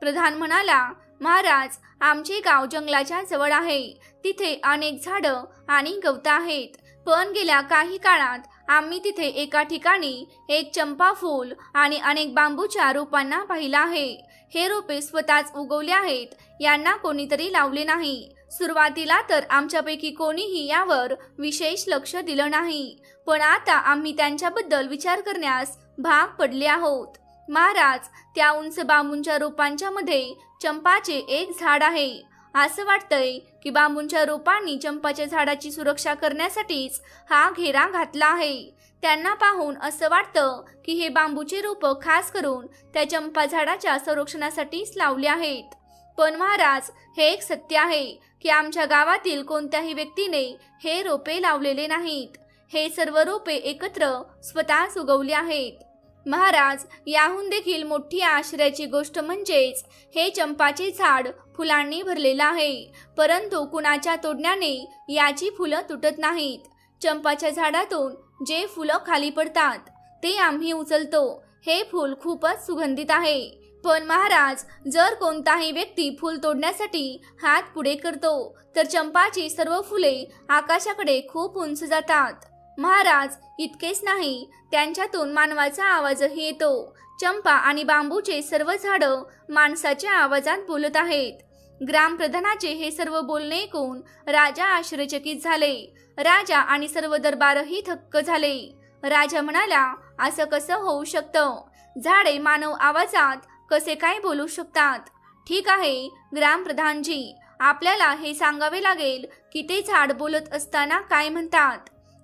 प्रधान म्हणाला, महाराज, आमचे गाव जंगलाच्या जवळ आहे. तिथे अनेक झाडं आणि गवतं आहेत, पण गेल्या काही काळात आम्ही तिथे एका ठिकाणी एक चंपा फूल आणि अनेक बांबूच्या रोपांना पाहिलं आहे. हे रोपे स्वतःच उगवले आहेत, यांना कोणीतरी लावले नाही. सुरुवातीला तर आमच्यापैकी कोणीही यावर विशेष लक्ष दिलं नाही, पण आता आम्ही त्यांच्याबद्दल विचार करण्यास भाग पडले आहोत. महाराज, त्या उंच बांबूंच्या रोपांच्या मध्ये चंपाचे एक झाड आहे. असं वाटतंय की बांबूंच्या रोपांनी चंपाच्या झाडाची सुरक्षा करण्यासाठीच हा घेरा घातला आहे. त्यांना पाहून असं वाटतं की हे बांबूचे रोप खास करून त्या चंपा झाडाच्या संरक्षणासाठीच लावले आहेत. पण महाराज, हे एक सत्य आहे की आमच्या गावातील कोणत्याही व्यक्तीने हे रोपे लावलेले नाहीत. हे सर्व रोपे एकत्र स्वतःच उगवले आहेत. महाराज, याहून देखील मोठी आश्चर्याची गोष्ट म्हणजेच हे चंपाचे झाड फुलांनी भरलेलं आहे, परंतु कुणाच्या तोडण्याने याची फुलं तुटत नाहीत. चंपाच्या झाडातून जे फुलं खाली पडतात ते आम्ही उचलतो. हे फूल खूपच सुगंधित आहे. पण महाराज, जर कोणताही व्यक्ती फूल तोडण्यासाठी हात पुढे करतो तर चंपाची सर्व फुले आकाशाकडे खूप उंच जातात. महाराज, इतकेच नाही, त्यांच्यातून मानवाचा आवाजही येतो. चंपा आणि बांबूचे सर्व झाडं माणसाच्या आवाजात बोलत आहेत. ग्रामप्रधानाचे हे सर्व बोलणे ऐकून राजा आश्चर्यचकित झाले. राजा आणि सर्व दरबारही थक्क झाले. राजा म्हणाला, असं कसं होऊ शकतं? झाडे मानव आवाजात कसे काय बोलू शकतात? ठीक आहे ग्रामप्रधानजी, आपल्याला हे सांगावे लागेल की ते झाड बोलत असताना काय म्हणतात.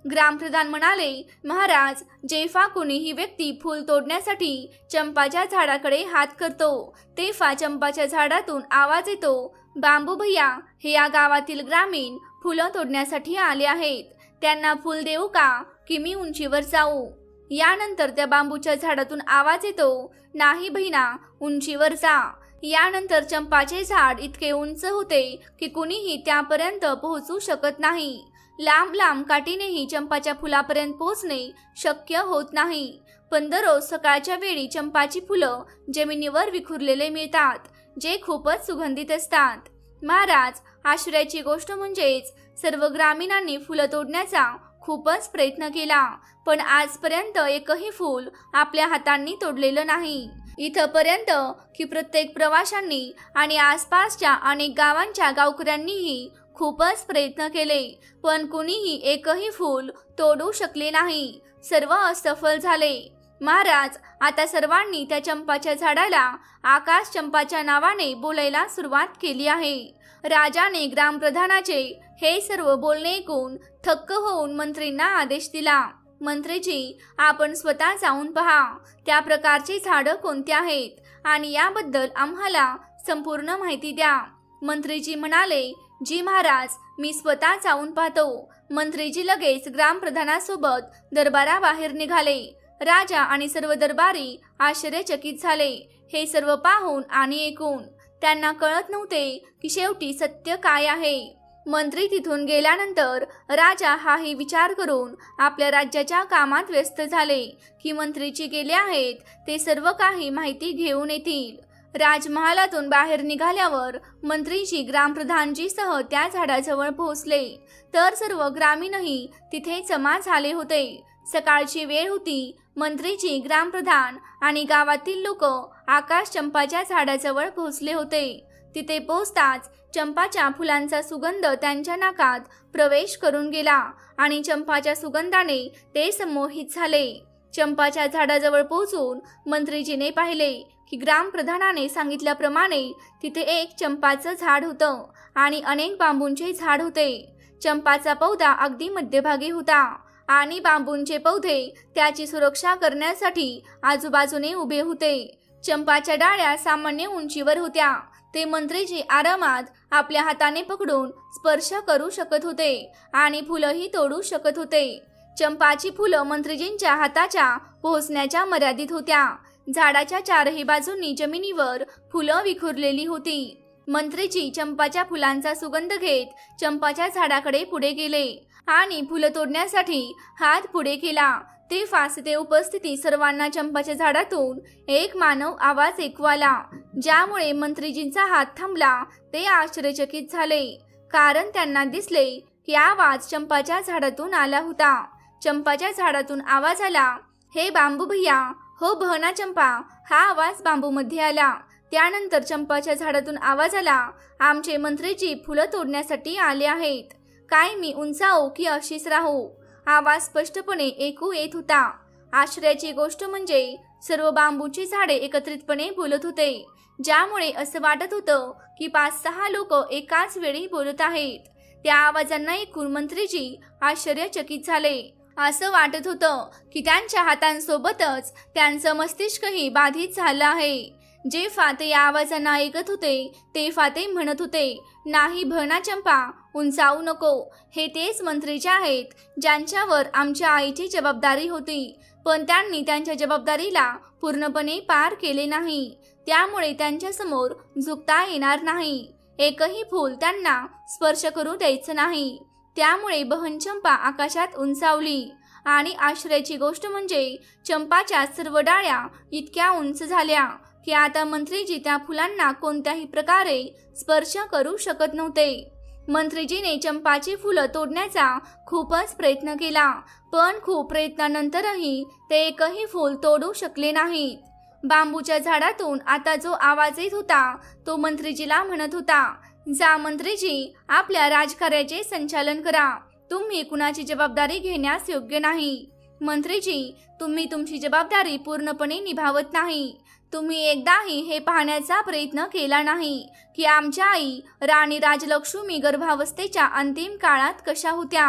ग्रामप्रधान म्हणाले, महाराज, जेव्हा कोणीही व्यक्ती फूल तोडण्यासाठी चंपाच्या झाडाकडे हात करतो तेव्हा चंपाच्या झाडातून आवाज येतो, बांबू भैया हे या गावातील ग्रामीण फुलं तोडण्यासाठी आले आहेत. त्यांना फूल देऊ का की मी उंचीवर जाऊ? यानंतर त्या बांबूच्या झाडातून आवाज येतो, नाही बहिणा, उंचीवर जा. यानंतर चंपाचे झाड इतके उंच होते की कुणीही त्यापर्यंत पोहोचू शकत नाही. लांब लांब काठीनेही चंपाच्या फुलापर्यंत पोहोचणे शक्य होत नाही. पण दररोज सकाळच्या वेळी चंपाची फुलं जमिनीवर विखुरलेले मिळतात, जे खूपच सुगंधित असतात. महाराज, आश्चर्याची गोष्ट म्हणजेच सर्व ग्रामीणांनी फुलं तोडण्याचा खूपच प्रयत्न केला, पण आजपर्यंत एकही फूल आपल्या हातांनी तोडलेलं नाही. इथपर्यंत की प्रत्येक प्रवाशांनी आणि आसपासच्या अनेक गावांच्या गावकऱ्यांनीही खूपच प्रयत्न केले, पण कुणीही एकही फूल तोडू शकले नाही. सर्व असफल झाले. महाराज, आता सर्वांनी त्या चंपाच्या झाडाला आकाश चंपाच्या नावाने बोलायला सुरुवात केली आहे. राजाने ग्रामप्रधानाचे हे सर्व बोलणे ऐकून थक्क होऊन मंत्रींना आदेश दिला, मंत्रीजी, आपण स्वतः जाऊन पहा त्या प्रकारची झाडं कोणती आहेत आणि याबद्दल आम्हाला संपूर्ण माहिती द्या. मंत्रीजी म्हणाले, जी महाराज, मी स्वतः जाऊन पाहतो. मंत्रीजी लगेच ग्रामप्रधानासोबत दरबाराबाहेर निघाले. राजा आणि सर्व दरबारी आश्चर्यचकित झाले. हे सर्व पाहून आणि ऐकून त्यांना कळत नव्हते की शेवटी सत्य काय आहे. मंत्री तिथून गेल्यानंतर राजा हाही विचार करून आपल्या राज्याच्या कामात व्यस्त झाले की मंत्रीजी गेले आहेत, ते सर्व काही माहिती घेऊन येतील. राजमहालातून बाहेर निघाल्यावर मंत्रीजी ग्रामप्रधानजीसह त्या झाडाजवळ पोहोचले तर सर्व ग्रामीणही तिथे जमा झाले होते. सकाळची वेळ होती. मंत्रीजी, ग्रामप्रधान आणि गावातील लोक आकाश चंपाच्या झाडाजवळ पोहोचले होते. तिथे पोहोचताच चंपाच्या फुलांचा सुगंध त्यांच्या नाकात प्रवेश करून गेला आणि चंपाच्या सुगंधाने ते संमोहित झाले. चंपाच्या झाडाजवळ पोहोचून मंत्रीजीने पाहिले की ग्रामप्रधानाने सांगितल्याप्रमाणे तिथे एक चंपाचं झाड होतं आणि अनेक बांबूंचे झाड होते. चंपाचा पौधा अगदी मध्यभागी होता आणि बांबूंचे पौधे त्याची सुरक्षा करण्यासाठी आजूबाजूने उभे होते. चंपाच्या डाळ्या सामान्य उंचीवर होत्या. ते मंत्रीजी आरामात आपल्या हाताने पकडून स्पर्श करू शकत होते आणि फुलंही तोडू शकत होते. चंपाची फुलं मंत्रीजींच्या हाताच्या पोहोचण्याच्या मर्यादित होत्या. झाडाच्या चारही बाजूंनी जमिनीवर फुलं विखुरलेली होती. मंत्रीजी चंपाच्या फुलांचा सुगंध घेत चंपाच्या झाडाकडे पुढे गेले आणि फुलं तोडण्यासाठी हात पुढे केला. तेव्हाच ते उपस्थिती सर्वांना चंपाच्या झाडातून एक मानव आवाज ऐकू आला, ज्यामुळे मंत्रीजींचा हात थांबला. ते आश्चर्यचकित झाले, कारण त्यांना दिसले की आवाज चंपाच्या झाडातून आला होता. चंपाच्या झाडातून आवाज आला, हे बांबू भैया, हो बहना चंपा. हा आवाज बांबूमध्ये आला. त्यानंतर चंपाच्या झाडातून आवाज आला, आमचे मंत्रीजी फुलं तोडण्यासाठी आले आहेत. काय मी उंचावू की अशीच राहू? आवाज स्पष्टपणे ऐकू येत होता. आश्चर्याची गोष्ट म्हणजे सर्व बांबूची झाडे एकत्रितपणे बोलत होते, ज्यामुळे असं वाटत होतं की 5-6 लोक एकाच वेळी बोलत आहेत. त्या आवाजांना ऐकून मंत्रीजी आश्चर्यचकित झाले. असं वाटत होतं की त्यांच्या हातांसोबतच त्यांचं मस्तिष्कही बाधित झालं आहे. जेव्हा ते या आवाजांना ऐकत होते तेव्हा ते म्हणत होते, नाही बहना चंपा, उंचावू नको. हे तेच मंत्रीचे आहेत ज्यांच्यावर आमच्या आईची जबाबदारी होती, पण त्यांनी त्यांच्या जबाबदारीला पूर्णपणे पार केले नाही. त्यामुळे त्यांच्यासमोर झुकता येणार नाही. एकही फूल त्यांना स्पर्श करू द्यायचं नाही. त्यामुळे बहन चंपा आकाशात उंचावली आणि आश्चर्याची गोष्ट म्हणजे चंपाच्या सर्व डाळ्या इतक्या उंच झाल्या की आता मंत्रीजी त्या फुलांना कोणत्याही प्रकारे स्पर्श करू शकत नव्हते. मंत्रीजीने चंपाची फुलं तोडण्याचा खूपच प्रयत्न केला, पण खूप प्रयत्नानंतरही ते एकही फूल तोडू शकले नाहीत. बांबूच्या झाडातून आता जो आवाज येत होता तो मंत्रीजीला म्हणत होता, जा मंत्रीजी, आपल्या राजकार्याचे संचालन करा. तुम्ही कुणाची जबाबदारी घेण्यास योग्य नाही. मंत्रीजी, तुम्ही तुमची जबाबदारी पूर्णपणे निभावत नाही. तुम्ही एकदाही हे पाहण्याचा प्रयत्न केला नाही की आमच्या आई राणी राजलक्ष्मी गर्भावस्थेच्या अंतिम काळात कशा होत्या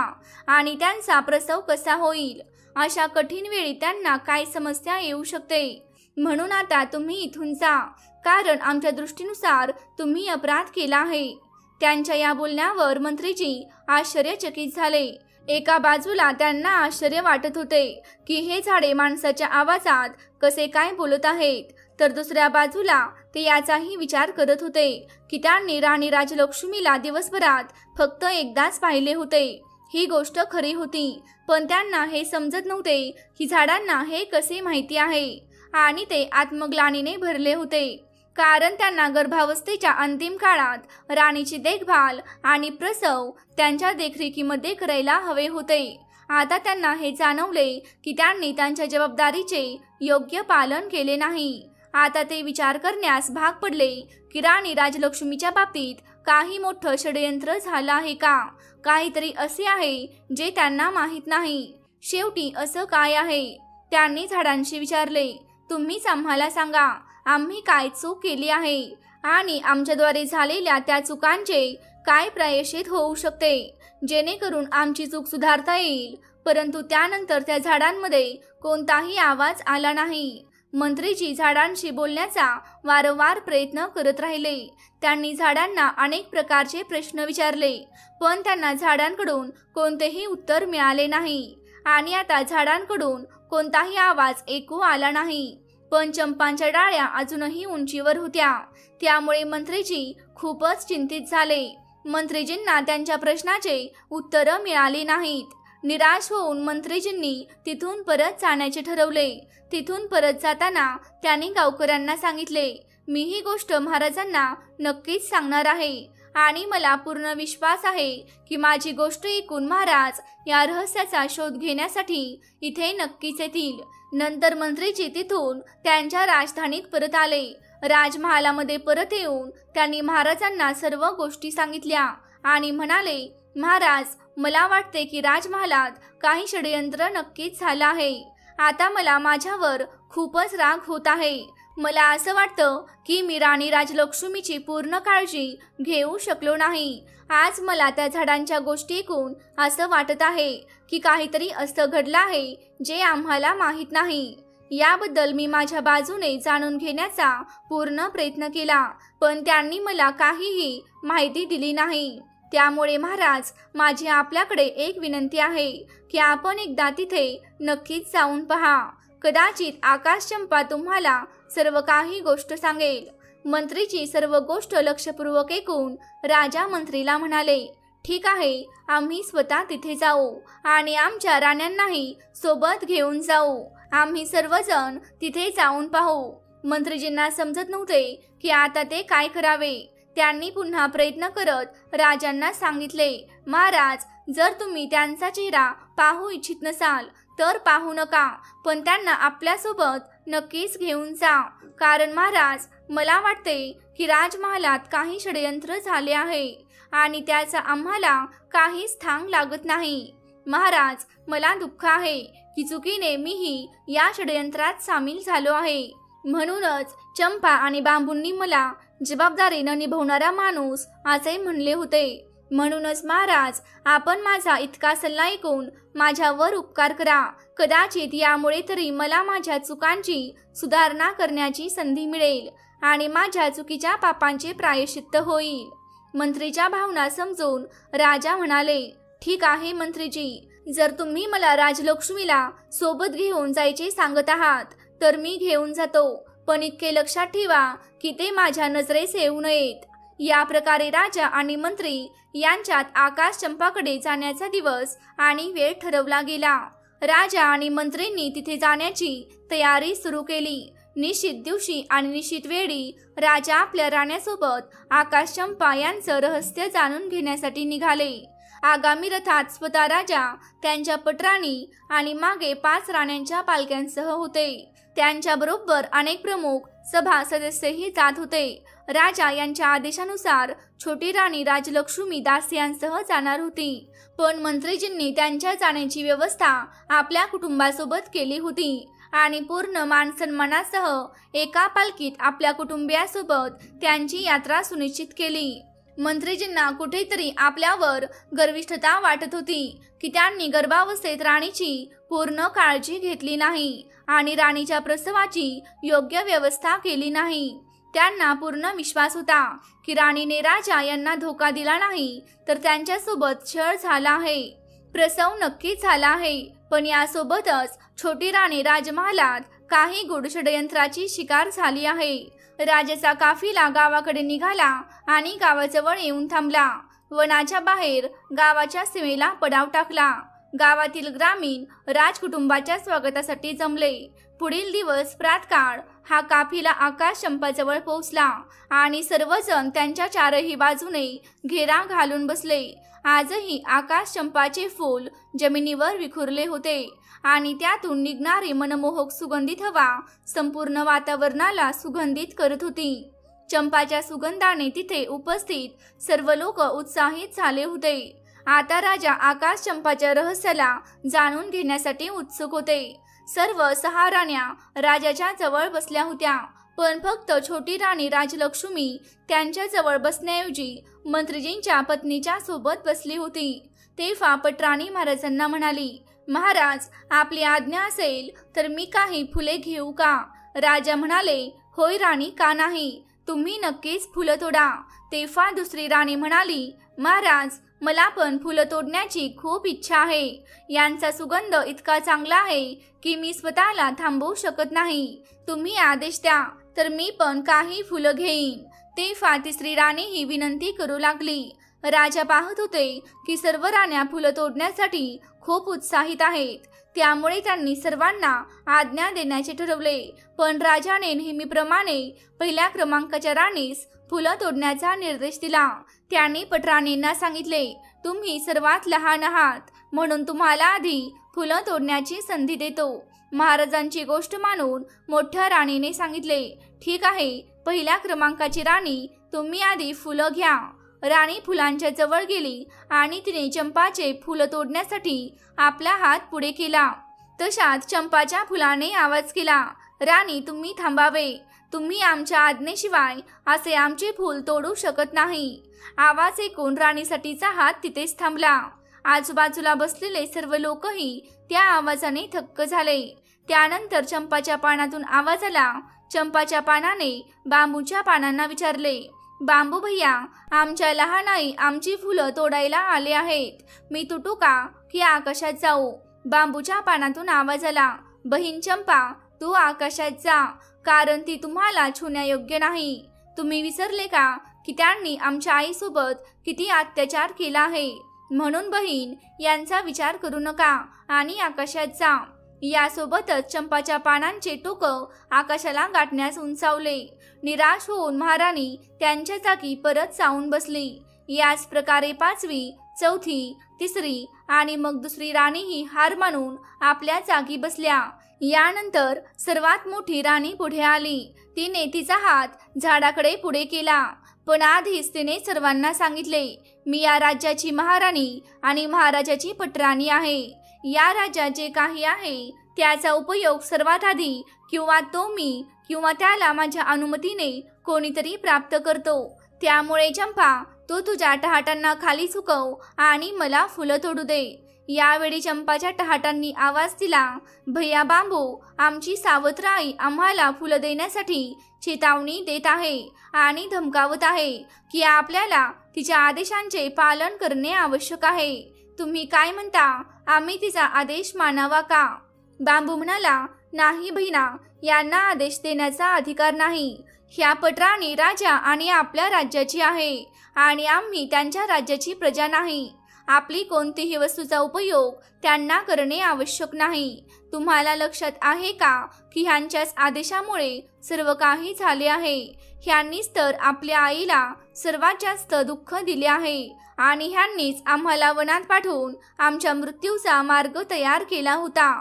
आणि त्यांचा प्रसव कसा होईल. अशा कठीण वेळी त्यांना काय समस्या येऊ शकते. म्हणून आता तुम्ही इथून जा, कारण आमच्या दृष्टीनुसार तुम्ही अपराध केला आहे. त्यांच्या या बोलण्यावर मंत्रीजी आश्चर्यचकित झाले. एका बाजूला त्यांना आश्चर्य वाटत होते की हे झाडे माणसाच्या आवाजात कसे काय बोलत आहेत, तर दुसऱ्या बाजूला ते याचाही विचार करत होते की त्यांनी राणी राजलक्ष्मीला दिवसभरात फक्त एकदाच पाहिले होते. ही गोष्ट खरी होती, पण त्यांना हे समजत नव्हते की झाडांना हे कसे माहिती आहे. आणि ते आत्मग्लानीने भरले होते, कारण त्यांना गर्भावस्थेच्या अंतिम काळात राणीची देखभाल आणि प्रसव त्यांच्या देखरेखीमध्ये करायला हवे होते. आता त्यांना हे जाणवले की त्यांनी त्यांच्या जबाबदारीचे योग्य पालन केले नाही. आता ते विचार करण्यास भाग पडले की राणी राजलक्ष्मीच्या बाबतीत काही मोठं षडयंत्र झालं आहे का. काहीतरी असे आहे जे त्यांना माहीत नाही. शेवटी असं काय आहे? त्यांनी झाडांशी विचारले, तुम्हीच आम्हाला सांगा, आम्ही काय चूक केली आहे आणि आमच्याद्वारे झालेल्या त्या चुकांचे काय प्रायश्चित होऊ शकते, जेणेकरून आमची चूक सुधारता येईल. परंतु त्यानंतर त्या झाडांमध्ये कोणताही आवाज आला नाही. मंत्रीजी झाडांशी बोलण्याचा वारंवार प्रयत्न करत राहिले. त्यांनी झाडांना अनेक प्रकारचे प्रश्न विचारले, पण त्यांना झाडांकडून कोणतेही उत्तर मिळाले नाही. आणि आता झाडांकडून कोणताही आवाज ऐकू आला नाही. पण चंपांच्या डाळ्या अजूनही उंचीवर होत्या, त्यामुळे मंत्रीजी खूपच चिंतित झाले. मंत्रीजींना त्यांच्या प्रश्नाचे उत्तरं मिळाली नाहीत. निराश होऊन मंत्रीजींनी तिथून परत जाण्याचे ठरवले. तिथून परत जाताना त्यांनी गावकऱ्यांना सांगितले, मी ही गोष्ट महाराजांना नक्कीच सांगणार आहे आणि मला पूर्ण विश्वास आहे की माझी गोष्ट ऐकून महाराज या रहस्याचा शोध घेण्यासाठी इथे नक्कीच येतील. नंतर मंत्रीजी तिथून त्यांच्या राजधानीत परत आले. राजमहालामध्ये परत येऊन त्यांनी महाराजांना सर्व गोष्टी सांगितल्या आणि म्हणाले, महाराज, मला वाटते की राजमहालात काही षडयंत्र नक्कीच झालं आहे. आता मला माझ्यावर खूपच राग होत आहे. मला असं वाटतं की मी राणी राजलक्ष्मीची पूर्ण काळजी घेऊ शकलो नाही. आज मला त्या झाडांच्या गोष्टी ऐकून असं वाटत आहे की काहीतरी असं घडलं आहे जे आम्हाला माहीत नाही. याबद्दल मी माझ्या बाजूने जाणून घेण्याचा पूर्ण प्रयत्न केला, पण त्यांनी मला काहीही माहिती दिली नाही. त्यामुळे महाराज, माझी आपल्याकडे एक विनंती आहे की आपण एकदा तिथे नक्कीच जाऊन पहा. कदाचित आकाशचंपा तुम्हाला सर्व काही गोष्ट सांगेल. मंत्रीची सर्व गोष्ट लक्षपूर्वक ऐकून राजा मंत्रीला म्हणाले, ठीक आहे, आम्ही स्वतः तिथे जाऊ आणि आमच्या राण्यांनाही सोबत घेऊन जाऊ. आम्ही सर्वजण तिथे जाऊन पाहू. मंत्रीजींना समजत नव्हते की आता ते काय करावे. त्यांनी पुन्हा प्रयत्न करत राजांना सांगितले, महाराज, जर तुम्ही त्यांचा चेहरा पाहू इच्छित नसाल तर पाहू नका, पण त्यांना आपल्यासोबत नक्कीच घेऊन जा. कारण महाराज, मला वाटते की राजमहालात काही षडयंत्र झाले आहे आणि त्याचा आम्हाला काहीच थांग लागत नाही. महाराज, मला दुःख आहे की चुकीने मीही या षडयंत्रात सामील झालो आहे. म्हणूनच चंपा आणि बांबूंनी मला जबाबदारीनं निभवणारा माणूस असे म्हणले होते. म्हणूनच महाराज, आपण माझा इतका सल्ला ऐकून माझ्यावर उपकार करा. कदाचित यामुळे तरी मला माझ्या चुकांची सुधारणा करण्याची संधी मिळेल आणि माझ्या चुकीच्या पापांचे प्रायश्चित्त होईल. मंत्रीच्या भावना समजून राजा म्हणाले, ठीक आहे मंत्रीजी, जर तुम्ही मला राजलक्ष्मीला सोबत घेऊन जायचे सांगत आहात तर मी घेऊन जातो, पण इतके लक्षात ठेवा की ते माझ्या नजरेस येऊ नयेत. या प्रकारे राजा आणि मंत्री यांच्यात आकाशचंपाकडे जाण्याचा दिवस आणि वेळ ठरवला गेला. राजा आणि मंत्रींनी तिथे जाण्याची तयारी सुरू केली. निश्चित दिवशी आणि निश्चित वेळी राजा आपल्या राण्यासोबत आकाशचंपा यांचं रहस्य जाणून घेण्यासाठी निघाले. आगामी रथात स्वतः राजा, त्यांच्या पटराणी आणि मागे 5 राण्यांच्या पालख्यांसह होते. त्यांच्याबरोबर अनेक प्रमुख सभा सदस्यही जात होते. राजा यांच्या आदेशानुसार छोटी राणी राजलक्ष्मी दास यांसह जाणार होती, पण मंत्रीजींनी त्यांच्या जाण्याची व्यवस्था आपल्या कुटुंबासोबत केली होती आणि पूर्ण मानसन्मानासह एका पालखीत आपल्या कुटुंबियासोबत त्यांची यात्रा सुनिश्चित केली. मंत्रीजींना कुठेतरी आपल्यावर गर्विष्ठता वाटत होती की त्यांनी गर्भावस्थेत राणीची पूर्ण काळजी घेतली नाही आणि राणीच्या प्रसवाची योग्य व्यवस्था केली नाही. त्यांना पूर्ण विश्वास होता की राणीने राजा यांना धोका दिला नाही तर त्यांच्यासोबत छळ झाला आहे. प्रसव नक्कीच झाला आहे, पण यासोबतच छोटी राणी राजमहालात काही गूढ षडयंत्राची शिकार झाली आहे. राजाचा काफिला गावाकडे निघाला आणि गावाजवळ येऊन थांबला. वनाच्या बाहेर गावाच्या सीमेला पडाव टाकला. गावातील ग्रामीण राजकुटुंबाच्या स्वागतासाठी जमले. पुढील दिवस प्रातकाळ हा काफिला आकाशचंपाजवळ पोहोचला आणि सर्वजण त्यांच्या चारही बाजूने घेरा घालून बसले. आजही आकाशचंपाचे फूल जमिनीवर विखुरले होते आणि त्यातून निघणारी मनमोहक सुगंधित हवा संपूर्ण वातावरणाला सुगंधित करत होती. चंपाच्या सुगंधाने तिथे उपस्थित सर्व लोक उत्साहित झाले होते. आता राजा आकाशचंपाच्या रहस्याला जाणून घेण्यासाठी उत्सुक होते. सर्व 6 राण्या राजाच्या जवळ बसल्या होत्या, पण फक्त छोटी राणी राजलक्ष्मी त्यांच्या जवळ बसण्याऐवजी मंत्रीजींच्या पत्नीच्या सोबत बसली होती. तेव्हा पटराणी महाराजांना म्हणाली, महाराज, आपली आज्ञा असेल तर मी काही फुले घेऊ का? राजा म्हणाले, होय राणी, का नाही, तुम्ही नक्कीच फुलं तोडा. तेव्हा दुसरी राणी म्हणाली, महाराज, मला पण फुलं तोडण्याची खूप इच्छा आहे. यांचा सुगंध इतका चांगला आहे की मी स्वतःला थांबवू शकत नाही. तुम्ही आदेश द्या तर मी पण काही फुलं घेईन. तेव्हा तिसरी राणी ही विनंती करू लागली. राजा पाहत होते की सर्व राण्या फुलं तोडण्यासाठी खूप उत्साहित आहेत, त्यामुळे त्यांनी सर्वांना आज्ञा देण्याचे ठरवले. पण राजाने नेहमीप्रमाणे पहिल्या क्रमांकाच्या राणीस फुलं तोडण्याचा निर्देश दिला. त्यांनी पटराणींना सांगितले, तुम्ही सर्वात लहान आहात म्हणून तुम्हाला आधी फुलं तोडण्याची संधी देतो. महाराजांची गोष्ट मानून मोठ्या राणीने सांगितले, ठीक आहे, पहिल्या क्रमांकाची राणी, तुम्ही आधी फुलं घ्या. राणी फुलांच्या जवळ गेली आणि तिने चंपाचे फुलं तोडण्यासाठी आपला हात पुढे केला. तशात चंपाच्या फुलाने आवाज केला, राणी, तुम्ही थांबावे. तुम्ही आमच्या आज्ञेशिवाय असे आमचे फूल तोडू शकत नाही. आवाज ऐकून राणीसाठीचा हात तिथेच थांबला. आजूबाजूला बसलेले सर्व लोकही त्या आवाजाने थक्क झाले. त्यानंतर चंपाच्या पानातून आवाज आला. चंपाच्या पानाने बांबूच्या पानांना विचारले, बांबू भैया, आमच्या लहान आई आमची फुलं तोडायला आले आहेत. मी तुटू का की आकाशात जाऊ? बांबूच्या पानातून आवाज आला, बहीण चंपा, तू आकाशात जा, कारण ती तुम्हाला छुण्यायोग्य नाही. तुम्ही विसरले का की त्यांनी आमच्या आईसोबत किती अत्याचार केला आहे? म्हणून बहीण, यांचा विचार करू नका आणि आकाशात जा. यासोबतच चंपाच्या पानांचे टोकं आकाशाला गाठण्यास उंचावले. निराश होऊन महाराणी त्यांच्या जागी परत जाऊन बसली. याच प्रकारे 5वी, 4थी, 3री आणि मग दुसरी राणीही हार मानून आपल्या जागी बसल्या. यानंतर सर्वात मोठी राणी पुढे आली. तिने तिचा हात झाडाकडे पुढे केला, पण आधीच तिने सर्वांना सांगितले, मी या राज्याची महाराणी आणि महाराजाची पटराणी आहे. या राज्यात जे काही आहे त्याचा उपयोग सर्वात आधी किंवा तो मी किंवा त्याला माझ्या अनुमतीने कोणीतरी प्राप्त करतो. त्यामुळे चंपा, तू तुझ्या टहाटांना खाली झुकव आणि मला फुलं तोडू दे. यावेळी चंपाच्या टहाटांनी आवाज दिला, भैया बांबू, आमची सावत्र आई आम्हाला फुलं देण्यासाठी चेतावणी देत आहे आणि धमकावत आहे की आपल्याला तिच्या आदेशांचे पालन करणे आवश्यक आहे. तुम्ही काय म्हणता, आम्ही तिचा आदेश मानावा का? बांबू म्हणाला, नाही बहिणा, यांना आदेश देण्याचा अधिकार नाही. ह्या पटराणी राजा आणि आपल्या राज्याची आहे आणि आम्ही त्यांच्या राज्याची प्रजा नाही. आपली कोणतीही वस्तूचा उपयोग त्यांना करणे आवश्यक नाही. तुम्हाला लक्षात आहे का की ह्यांच्याच आदेशामुळे सर्व काही झाले आहे. ह्यांनीच तर आपल्या आईला सर्वात जास्त दुःख दिले आहे आणि ह्यांनीच आम्हाला वनात पाठवून आमच्या मृत्यूचा मार्ग तयार केला होता.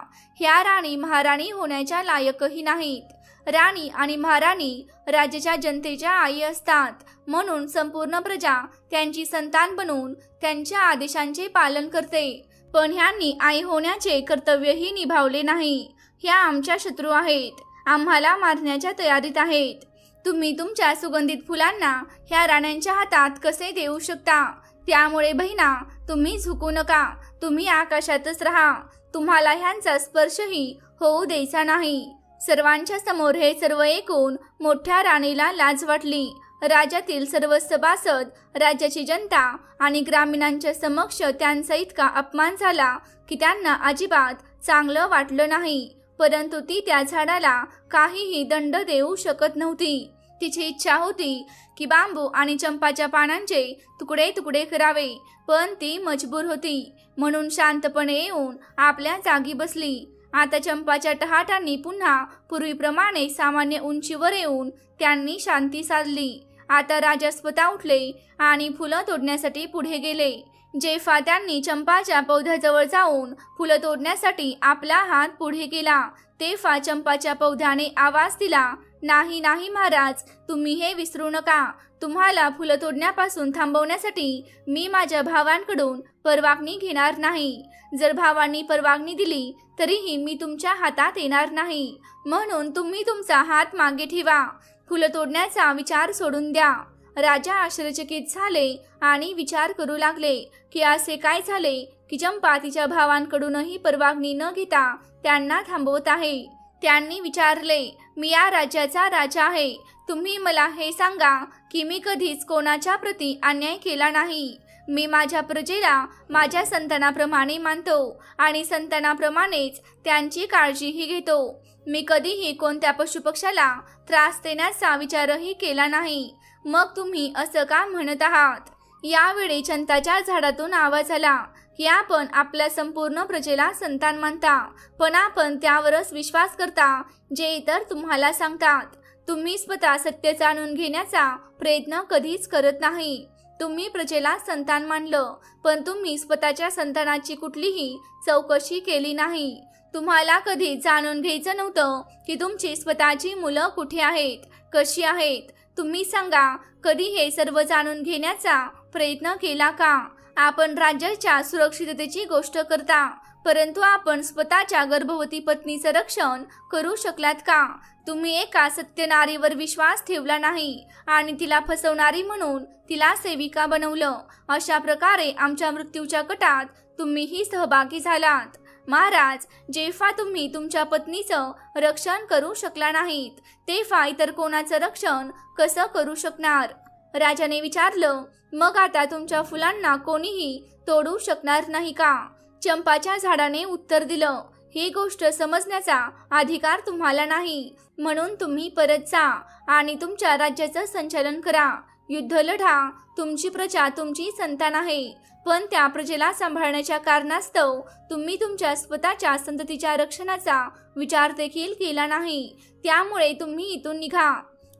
ह्या राणी महाराणी होण्याच्या लायकही नाहीत. राणी आणि महाराणी राज्याच्या जनतेच्या आई असतात, म्हणून संपूर्ण प्रजा त्यांची संतान बनून त्यांच्या आदेशांचे पालन करते. पण ह्यांनी आई होण्याचे कर्तव्यही निभावले नाही. ह्या आमच्या शत्रू आहेत, आम्हाला मारण्याच्या तयारीत आहेत. तुम्ही तुमच्या सुगंधित फुलांना ह्या राण्यांच्या हातात कसे देऊ शकता? त्यामुळे बहिणा, तुम्ही झुकू नका, तुम्ही आकाशातच राहा. तुम्हाला ह्यांचा स्पर्शही होऊ द्यायचा नाही. सर्वांच्या समोर हे सर्व ऐकून मोठ्या राणीला लाज वाटली. राज्यातील सर्व सभासद, राज्याची जनता आणि ग्रामीणांच्या समक्ष त्यांचा इतका अपमान झाला की त्यांना अजिबात चांगलं वाटलं नाही. परंतु ती त्या झाडाला काहीही दंड देऊ शकत नव्हती. तिची इच्छा होती की बांबू आणि चंपाच्या पानांचे तुकडे तुकडे करावे, पण ती मजबूर होती. म्हणून शांतपणे येऊन आपल्या जागी बसली. आता चंपाच्या टहाटांनी पुन्हा पूर्वीप्रमाणे सामान्य उंचीवर येऊन त्यांनी शांती साधली. आता राजा स्वतः उठले आणि फुलं तोडण्यासाठी पुढे गेले. जेव्हा त्यांनी चंपाच्या पौध्याजवळ जाऊन फुलं तोडण्यासाठी आपला हात पुढे केला, तेव्हा चंपाच्या पौध्याने आवाज दिला, नाही नाही महाराज, तुम्ही हे विसरू नका. तुम्हाला फुलं तोडण्यापासून थांबवण्यासाठी मी माझ्या भावांकडून परवानगी घेणार नाही. जर भावांनी परवानगी दिली तरीही मी तुमच्या हातात येणार नाही. म्हणून तुम्ही तुमचा हात मागे ठेवा. फुलं तोडण्याचा विचार सोडून द्या. राजा आश्चर्यचकित झाले आणि विचार करू लागले की असे काय झाले की चंपा तिच्या भावांकडूनही परवानगी न घेता त्यांना थांबवत आहे. त्यांनी विचारले, मी या राज्याचा राजा आहे. तुम्ही मला हे सांगा की मी कधीच कोणाच्या प्रती अन्याय केला नाही. मी माझ्या प्रजेला माझ्या संतानाप्रमाणे मानतो आणि संतानाप्रमाणेच त्यांची काळजीही घेतो. मी कधीही कोणत्या पशुपक्षाला त्रास देण्याचा विचारही केला नाही. मग तुम्ही असं का म्हणत आहात? यावेळी चंताच्या झाडातून आवाज आला की आपण आपल्या संपूर्ण प्रजेला संतान मानता, पण आपण त्यावरच विश्वास करता जे इतर तुम्हाला सांगतात. तुम्ही स्वतः सत्य जाणून घेण्याचा प्रयत्न कधीच करत नाही. तुम्ही प्रजेला संतान मानलं, पण तुम्ही स्वतःच्या संतानाची कुठलीही चौकशी केली नाही. तुम्हाला कधी जाणून घ्यायचं नव्हतं की तुमची स्वतःची मुलं कुठे आहेत, कशी आहेत. तुम्ही सांगा, कधी हे सर्व जाणून घेण्याचा प्रयत्न केला का? आपण राज्याच्या सुरक्षिततेची गोष्ट करता, परंतु आपण स्वतःच्या गर्भवती पत्नीचं रक्षण करू शकलात का? तुम्ही एका सत्यनारीवर विश्वास ठेवला नाही आणि तिला फसवणारी म्हणून तिला सेविका बनवलं. अशा प्रकारे आमच्या मृत्यूच्या कटात तुम्हीही सहभागी झालात. महाराज, जेव्हा तुम्ही तुमच्या पत्नीचं रक्षण करू शकला नाहीत, तेव्हा इतर कोणाचं रक्षण कसं करू शकणार? राजाने विचारलं, मग आता तुमच्या फुलांना कोणीही तोडू शकणार नाही का? चंपाच्या झाडाने उत्तर दिलं, ही गोष्ट समजण्याचा अधिकार तुम्हाला नाही. म्हणून तुम्ही परत जा आणि तुमच्या राज्याचं संचालन करा. युद्ध लढा. तुमची प्रजा तुमची संतान आहे, पण त्या प्रजेला सांभाळण्याच्या कारणास्तव तुम्ही तुमच्या स्वतःच्या संततीच्या रक्षणाचा विचार देखील केला नाही. त्यामुळे तुम्ही इथून निघा.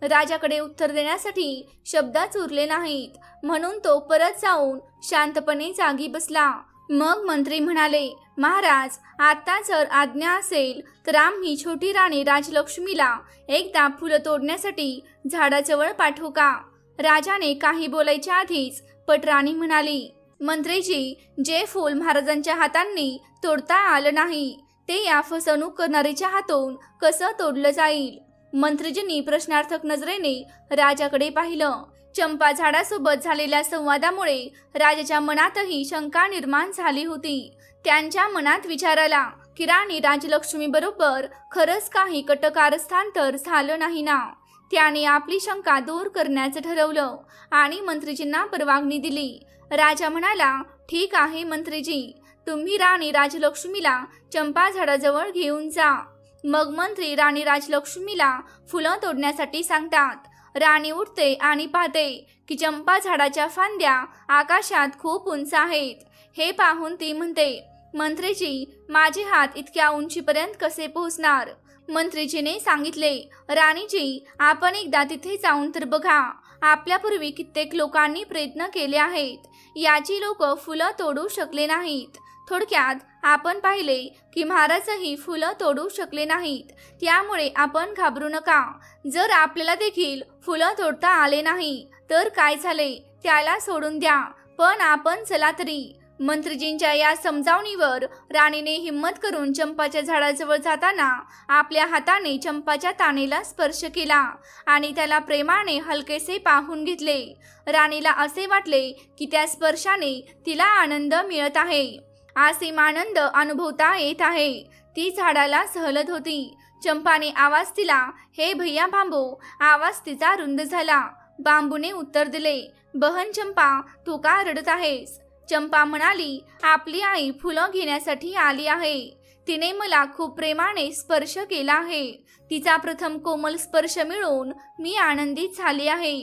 राजाकडे उत्तर देण्यासाठी शब्दच उरले नाहीत, म्हणून तो परत जाऊन शांतपणे जागी बसला. मग मंत्री म्हणाले, महाराज, आता जर आज्ञा असेल तर आम्ही छोटी राणी राजलक्ष्मीला एकदा फुलं तोडण्यासाठी झाडाजवळ पाठवू का? राजाने काही बोलायच्या आधीच पटराणी म्हणाली, मंत्रीजी, जे फूल महाराजांच्या हातांनी तोडता आलं नाही ते या फसवणूक करणारीच्या हातून कसं तोडलं जाईल? मंत्रीजींनी प्रश्नार्थक नजरेने राजाकडे पाहिलं. चंपा झाडासोबत झालेल्या संवादामुळे राजाच्या मनातही शंका निर्माण झाली होती. त्यांच्या मनात विचार आला की राणी राजलक्ष्मी बरोबर खरंच काही कटकारस्थान तर झालं नाही ना? त्याने आपली शंका दूर करण्याचं ठरवलं आणि मंत्रीजींना परवानगी दिली. राजा म्हणाला, ठीक आहे मंत्रीजी, तुम्ही राणी राजलक्ष्मीला चंपा झाडाजवळ घेऊन जा. मग मंत्री राणी राजलक्ष्मीला फुलं तोडण्यासाठी सांगतात. राणी उठते आणि पाहते की चंपा झाडाच्या फांद्या आकाशात खूप उंच आहेत. हे पाहून ती म्हणते, मंत्रीजी, माझे हात इतक्या उंचीपर्यंत कसे पोहोचणार? मंत्रीजीने सांगितले, राणीजी, आपण एकदा तिथे जाऊन तर बघा. आपल्यापूर्वी कित्येक लोकांनी प्रयत्न केले आहेत. याची लोक फुलं तोडू शकले नाहीत. थोडक्यात आपण पाहिले की महाराजही फुलं तोडू शकले नाहीत. त्यामुळे आपण घाबरू नका. जर आपल्याला देखील फुलं तोडता आले नाही तर काय झाले, त्याला सोडून द्या. पण आपण चला तरी. मंत्रीजींच्या या समजावणीवर राणीने हिम्मत करून चंपाच्या झाडाजवळ जाताना आपल्या हाताने चंपाच्या तानेला स्पर्श केला आणि त्याला प्रेमाने हलकेसे पाहून घेतले. राणीला असे वाटले की त्या स्पर्शाने तिला आनंद मिळत आहे. असीम आनंद अनुभवता येत आहे. ती झाडाला सहलत होती. चंपाने आवाज दिला, हे भैया बांबू. आवाज तिचा रुंद झाला. बांबूने उत्तर दिले, बहन चंपा, तू का रडत आहेस? चंपा म्हणाली, आपली आई फुलं घेण्यासाठी आली आहे. तिने मला खूप प्रेमाने स्पर्श केला आहे. तिचा प्रथम कोमल स्पर्श मिळून मी आनंदित झाले आहे.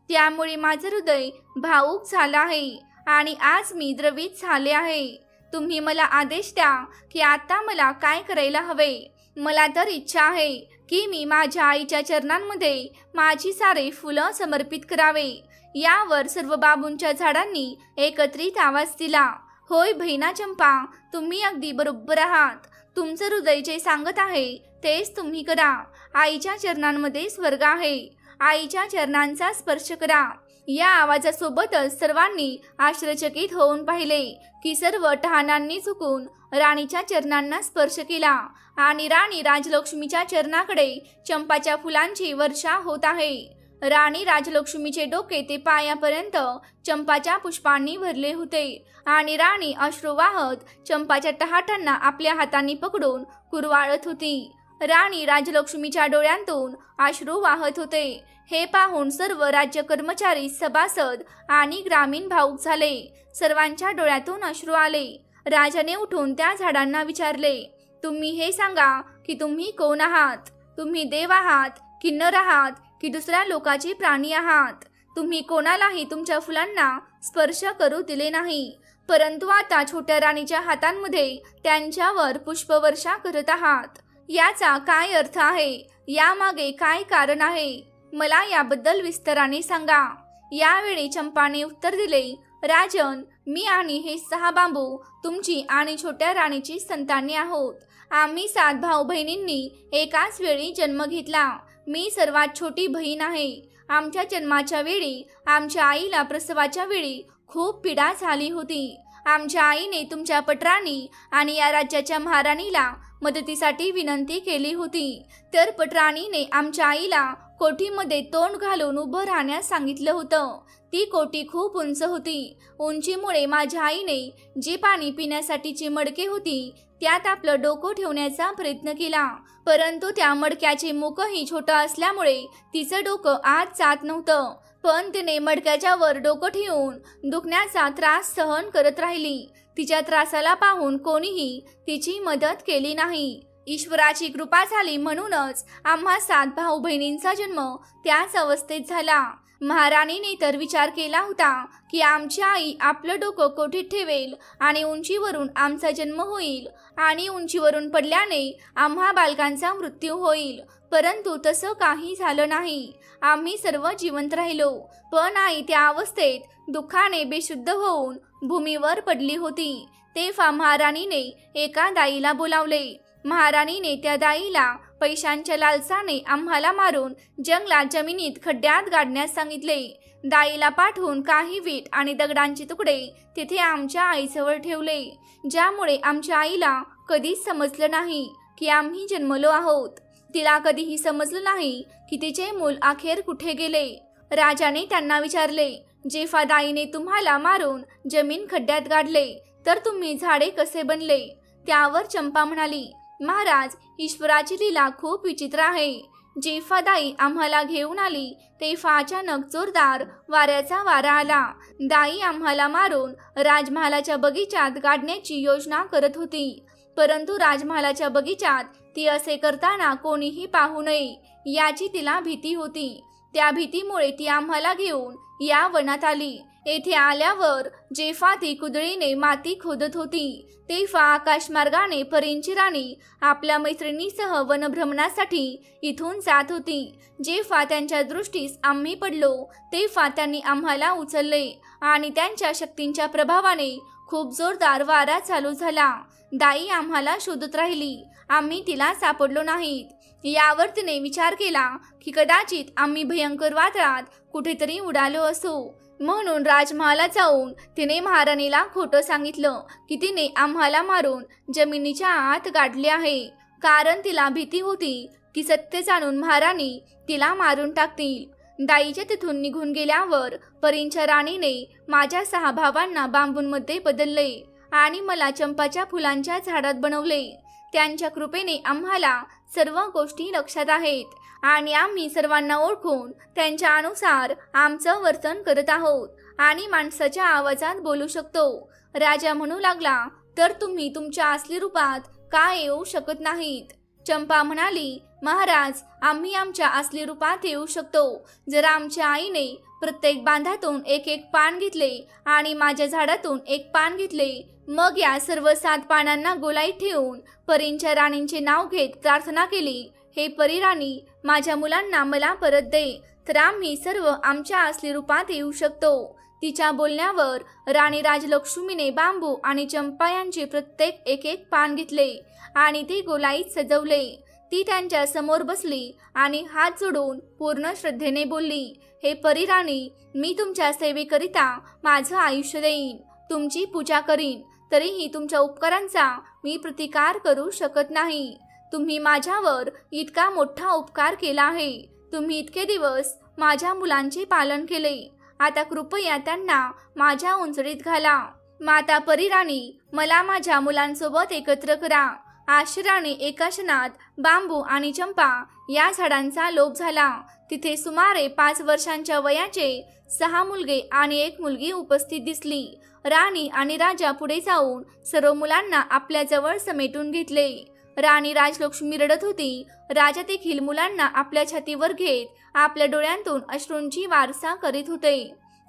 त्यामुळे माझे हृदय भावुक झाले आहे आणि आज मी द्रवित झाले आहे. तुम्ही मला आदेश द्या की आता मला काय करायला हवे. मला तर इच्छा आहे की मी माझ्या आईच्या चरणांमध्ये माझी सारे फुलं समर्पित करावे. यावर सर्व बांबूंच्या झाडांनी एकत्रित आवाज दिला, होय बहिणा चंपा, तुम्ही अगदी बरोबर आहात. तुमचं हृदय जे सांगत आहे तेच तुम्ही करा. आईच्या चरणांमध्ये स्वर्ग आहे. आईच्या चरणांचा स्पर्श करा. या आवाजासोबतच सर्वांनी आश्चर्यचकित होऊन पाहिले की सर्व टहाणांनी झुकून राणीच्या चरणांना स्पर्श केला आणि राणी राजलक्ष्मीच्या चरणाकडे चंपाच्या फुलांची वर्षा होत आहे. राणी राजलक्ष्मीचे डोके ते पायापर्यंत चंपाच्या पुष्पांनी भरले होते आणि राणी अश्रू वाहत चंपाच्या टहाटांना आपल्या हातांनी पकडून कुरवाळत होती. राणी राजलक्ष्मीच्या डोळ्यांतून अश्रू वाहत होते. हे पाहून सर्व राज्य कर्मचारी, सभासद आणि ग्रामीण भावुक झाले. सर्वांच्या डोळ्यातून अश्रू आले. राजाने उठून त्या झाडांना विचारले, तुम्ही हे सांगा की तुम्ही कोण आहात? तुम्ही देव आहात, किन्नर आहात की दुसऱ्या लोकाची प्राणी आहात? तुम्ही कोणालाही तुमच्या फुलांना स्पर्श करू दिले नाही, परंतु आता छोट्या राणीच्या हातांमध्ये त्यांच्यावर पुष्पवर्षा करत आहात. याचा काय अर्थ आहे? यामागे काय कारण आहे? मला याबद्दल विस्ताराने सांगा. यावेळी चंपाने उत्तर दिले, राजन, मी आणि हे 6 बांबू तुमची आणि छोट्या राणीची संताने आहोत. आम्ही 7 भाऊ बहिणींनी एकाच वेळी जन्म घेतला. मी सर्वात छोटी बहीण आहे. आमच्या जन्माच्या वेळी आमच्या आईला प्रसवाच्या वेळी खूप पीडा झाली होती. आमच्या आईने तुमच्या पटराणी आणि या राज्याच्या महाराणीला मदतीसाठी विनंती केली होती. तर पटराणीने आमच्या आईला कोठीमध्ये तोंड घालून उभं राहण्यास सांगितलं होतं. ती कोठी खूप उंच होती. उंचीमुळे माझ्या आईने जे पाणी पिण्यासाठीची मडके होती त्यात आपलं डोकं ठेवण्याचा प्रयत्न केला, परंतु त्या मडक्याचे मुखही छोटं असल्यामुळे तिचं डोकं आत जात नव्हतं. पण तिने मडक्याच्या वर डोकं ठेवून दुखण्याचा त्रास सहन करत राहिली. तिच्या त्रासाला पाहून कोणीही तिची मदत केली नाही. ईश्वराची कृपा झाली म्हणूनच आम्हा 7 भाऊ बहिणींचा जन्म त्याच अवस्थेत झाला. महाराणीने तर विचार केला होता की आमची आई आपलं डोकं कोठीत ठेवेल आणि उंचीवरून आमचा जन्म होईल आणि उंचीवरून पडल्याने आम्हा बालकांचा मृत्यू होईल, परंतु तसं काही झालं नाही. आम्ही सर्व जिवंत राहिलो. पण आई त्या अवस्थेत दुःखाने बेशुद्ध होऊन भूमीवर पडली होती. तेव्हा महाराणीने एका दाईला बोलावले. महाराणीने त्या दाईला पैशांच्या लालसाने आम्हाला मारून जंगलात जमिनीत खड्ड्यात गाडण्यास सांगितले. दाईला पाठवून काही वीट आणि दगडांचे तुकडे तिथे आमच्या आईजवळ ठेवले, ज्यामुळे आमच्या आईला कधीच समजलं नाही की आम्ही जन्मलो आहोत. तिला कधीही समजलं नाही की तिचे मूल अखेर कुठे गेले. राजाने त्यांना विचारले, जेव्हा दाईने तुम्हाला मारून जमीन खड्ड्यात गाडले तर तुम्ही झाडे कसे बनले? त्यावर चंपा म्हणाली, महाराज, ईश्वराची लीला खूप विचित्र आहे. जेव्हा दाई आम्हाला घेऊन आली तेव्हा अचानक जोरदार वाऱ्याचा वारा आला. दाई आम्हाला मारून राजमहालाच्या बगीचात गाडण्याची योजना करत होती, परंतु राजमहालाच्या बगीचात ती असे करताना कोणीही पाहू नये याची तिला भीती होती. त्या भीतीमुळे ती आम्हाला घेऊन या वनात आली. येथे आल्यावर जेव्हा ती कुदळीने माती खोदत होती तेव्हा आकाशमार्गाने परींची राणी आपल्या मैत्रिणीसह वनभ्रमणासाठी इथून जात होती. जेव्हा त्यांच्या दृष्टीस आम्ही पडलो तेव्हा त्यांनी आम्हाला उचलले आणि त्यांच्या शक्तींच्या प्रभावाने खूप जोरदार वारा चालू झाला. दाई आम्हाला शोधत राहिली. आम्ही तिला सापडलो नाहीत. यावर तिने विचार केला की कदाचित आम्ही भयंकर वादळात कुठेतरी उडालो असू. म्हणून राजमहालात जाऊन तिने महाराणीला खोटं सांगितलं की तिने आम्हाला मारून जमिनीच्या आत गाडले आहे, कारण तिला भीती होती की सत्य जाणून महाराणी तिला मारून टाकतील. दाईच्या तिथून निघून गेल्यावर परींच्या राणीने माझ्या 6 भावांना बांबूंमध्ये बदलले आणि मला चंपाच्या फुलांच्या झाडात बनवले. त्यांच्या कृपेने आम्हाला सर्व गोष्टी लक्षात आहेत आणि आम्ही सर्वांना ओळखून त्यांच्या अनुसार आमचं वर्तन करत आहोत आणि माणसाच्या आवाजात बोलू शकतो. राजा म्हणू लागला, तर तुम्ही तुमच्या असली रूपात का येऊ शकत नाहीत? चंपा म्हणाली, महाराज, आम्ही आमच्या असली रूपात येऊ शकतो जर आमच्या आईने प्रत्येक बांधातून एक एक पान घेतले आणि माझ्या झाडातून एक पान घेतले, मग या सर्व 7 पानांना गोलाईत ठेवून परींच्या राणींचे नाव घेत प्रार्थना केली, हे परी राणी, माझ्या मुलांना मला परत दे, तर आम्ही सर्व आमच्या असली रूपात येऊ शकतो. तिच्या बोलण्यावर राणी राजलक्ष्मीने बांबू आणि चंपा यांचे प्रत्येक एक एक पान घेतले आणि ते गोलाईत सजवले. ती त्यांच्या समोर बसली आणि हात जोडून पूर्ण श्रद्धेने बोलली, हे परी राणी, मी तुमच्या सेवेकरिता माझं आयुष्य देईन, तुमची पूजा करीन, तरीही तुमच्या उपकारांचा मी प्रतिकार करू शकत नाही. तुम्ही माझ्यावर इतका मोठा उपकार केला आहे. तुम्ही इतके दिवस माझ्या मुलांचे पालन केले. आता कृपया त्यांना माझ्या उंचडीत घाला. माता परीराणी, मला माझ्या मुलांसोबत एकत्र करा. आश्चर्याने एका क्षणात बांबू आणि चंपा या झाडांचा लोप झाला. तिथे सुमारे 5 वर्षांच्या वयाचे 6 मुलगे आणि 1 मुलगी उपस्थित दिसली. राणी आणि राजा पुढे जाऊन सर्व मुलांना आपल्या जवळ समेटून घेतले. राणी राजलक्ष्मी रडत होती. राजा देखील मुलांना आपल्या छातीवर घेत आपल्या डोळ्यांतून अश्रूंची वारसा करीत होते.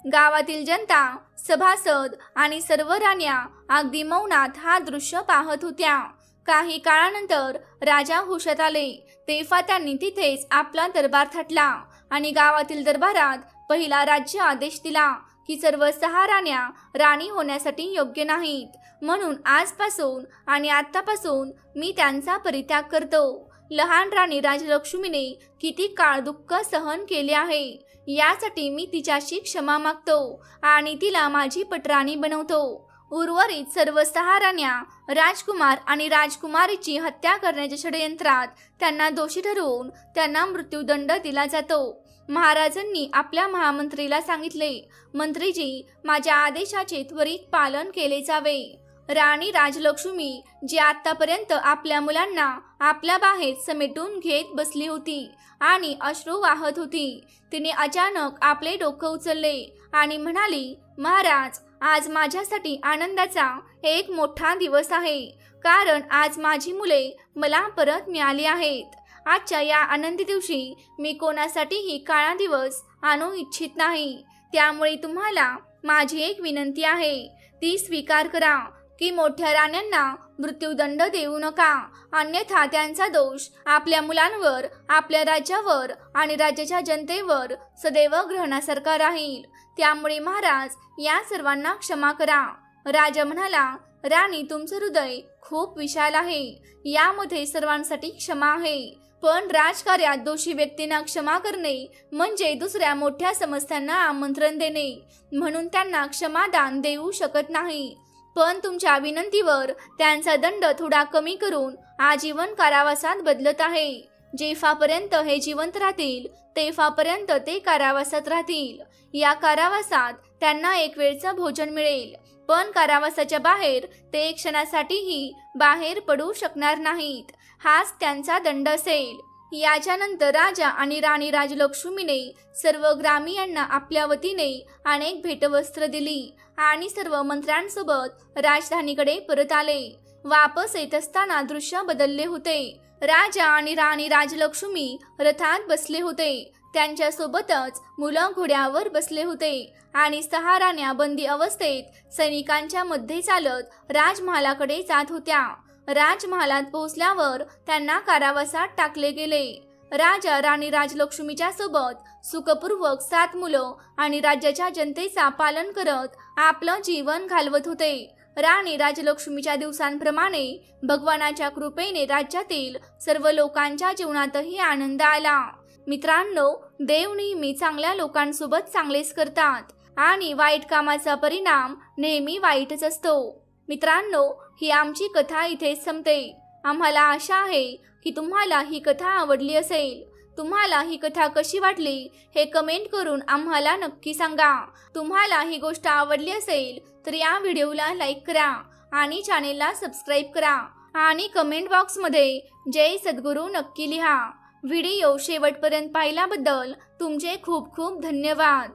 गावातील जनता, सभासद आणि सर्व राण्या अगदी मौनात हा दृश्य पाहत होत्या. काही काळानंतर राजा हुशात आले. तेव्हा त्यांनी तिथेच आपला दरबार थाटला आणि गावातील दरबारात पहिला राज्य आदेश दिला की सर्व 6 राण्या राणी होण्यासाठी योग्य नाहीत, म्हणून आजपासून आणि आत्तापासून मी त्यांचा परित्याग करतो. लहान राणी राजलक्ष्मीने किती काळ दुःख सहन केले आहे, यासाठी मी तिच्याशी क्षमा मागतो आणि तिला माझी पटराणी बनवतो. उर्वरित सर्व 6 राण्या राजकुमार आणि राजकुमारीची हत्या करण्याच्या षडयंत्रात त्यांना दोषी ठरवून त्यांना मृत्यूदंड दिला जातो. महाराजांनी आपल्या महामंत्रीला सांगितले, मंत्रीजी, माझ्या आदेशाचे त्वरित पालन केले जावे. राणी राजलक्ष्मी, जी आतापर्यंत आपल्या मुलांना आपल्या बाहेर समेटून घेत बसली होती आणि अश्रू वाहत होती, तिने अचानक आपले डोकं उचलले आणि म्हणाली, महाराज, आज माझ्यासाठी आनंदाचा एक मोठा दिवस आहे, कारण आज माझी मुले मला परत मिळाली आहेत. आजच्या या आनंदी दिवशी मी कोणासाठीही काळा दिवस आणू इच्छित नाही. त्यामुळे तुम्हाला माझी एक विनंती आहे, ती स्वीकार करा की मोठ्या राण्यांना मृत्यूदंड देऊ नका, अन्यथा त्यांचा दोष आपल्या मुलांवर, आपल्या राज्यावर आणि राज्याच्या जनतेवर सदैव ग्रहणासारखा राहील. त्यामुळे महाराज, या सर्वांना क्षमा करा. राजा म्हणाला, राणी, तुमचं हृदय खूप विशाल आहे. यामध्ये सर्वांसाठी क्षमा आहे, पण राजकार्यात दोषी व्यक्तींना क्षमा करणे म्हणजे दुसऱ्या मोठ्या समस्यांना आमंत्रण देणे, म्हणून त्यांना क्षमादान देऊ शकत नाही. पण तुमच्या विनंतीवर त्यांचा दंड थोडा कमी करून आजीवन कारावासात बदलत आहे. जेव्हापर्यंत हे जिवंत राहतील तेव्हापर्यंत ते कारावासात राहतील. या कारावासात त्यांना एक वेळचं भोजन मिळेल, पण कारावासाच्या बाहेर ते एक क्षणासाठीही बाहेर पडू शकणार नाहीत. हाच त्यांचा दंड असेल. याच्यानंतर राजा आणि राणी राजलक्ष्मीने सर्व ग्रामीयांना आपल्या वतीने अनेक भेटवस्त्र दिली आणि सर्व मंत्र्यांसोबत राजधानीकडे परत आले. वापस येत असताना दृश्य बदलले होते. राजा आणि राणी राजलक्ष्मी रथात बसले होते. त्यांच्यासोबतच मुलं घोड्यावर बसले होते आणि 6 राण्या बंदी अवस्थेत सैनिकांच्या मध्ये चालत राजमहालाकडे जात होत्या. राजमहालात पोहोचल्यावर त्यांना कारावासात टाकले गेले. राजा राणी राजलक्ष्मीच्या सोबत सुखपूर्वक 7 मुलं आणि राज्याच्या जनतेचा पालन करत आपलं जीवन घालवत होते. राणी राजलक्ष्मीच्या दिवसांप्रमाणे भगवानाच्या कृपेने राज्यातील सर्व लोकांच्या जीवनातही आनंद आला. मित्रांनो, देव नेहमी चांगल्या लोकांसोबत चांगलेच करतात आणि वाईट कामाचा परिणाम नेहमी वाईटच असतो. मित्रांनो, ही आमची कथा इथेच संपते. आम्हाला आशा आहे की तुम्हाला ही कथा आवडली असेल. तुम्हाला ही कथा कशी वाटली हे कमेंट करून आम्हाला नक्की सांगा. तुम्हाला ही गोष्ट आवडली असेल तर या व्हिडिओला लाईक करा आणि चॅनेलला सबस्क्राईब करा आणि कमेंट बॉक्समध्ये जय सद्गुरू नक्की लिहा. व्हिडिओ शेवटपर्यंत पाहिल्याबद्दल तुमचे खूप खूप धन्यवाद.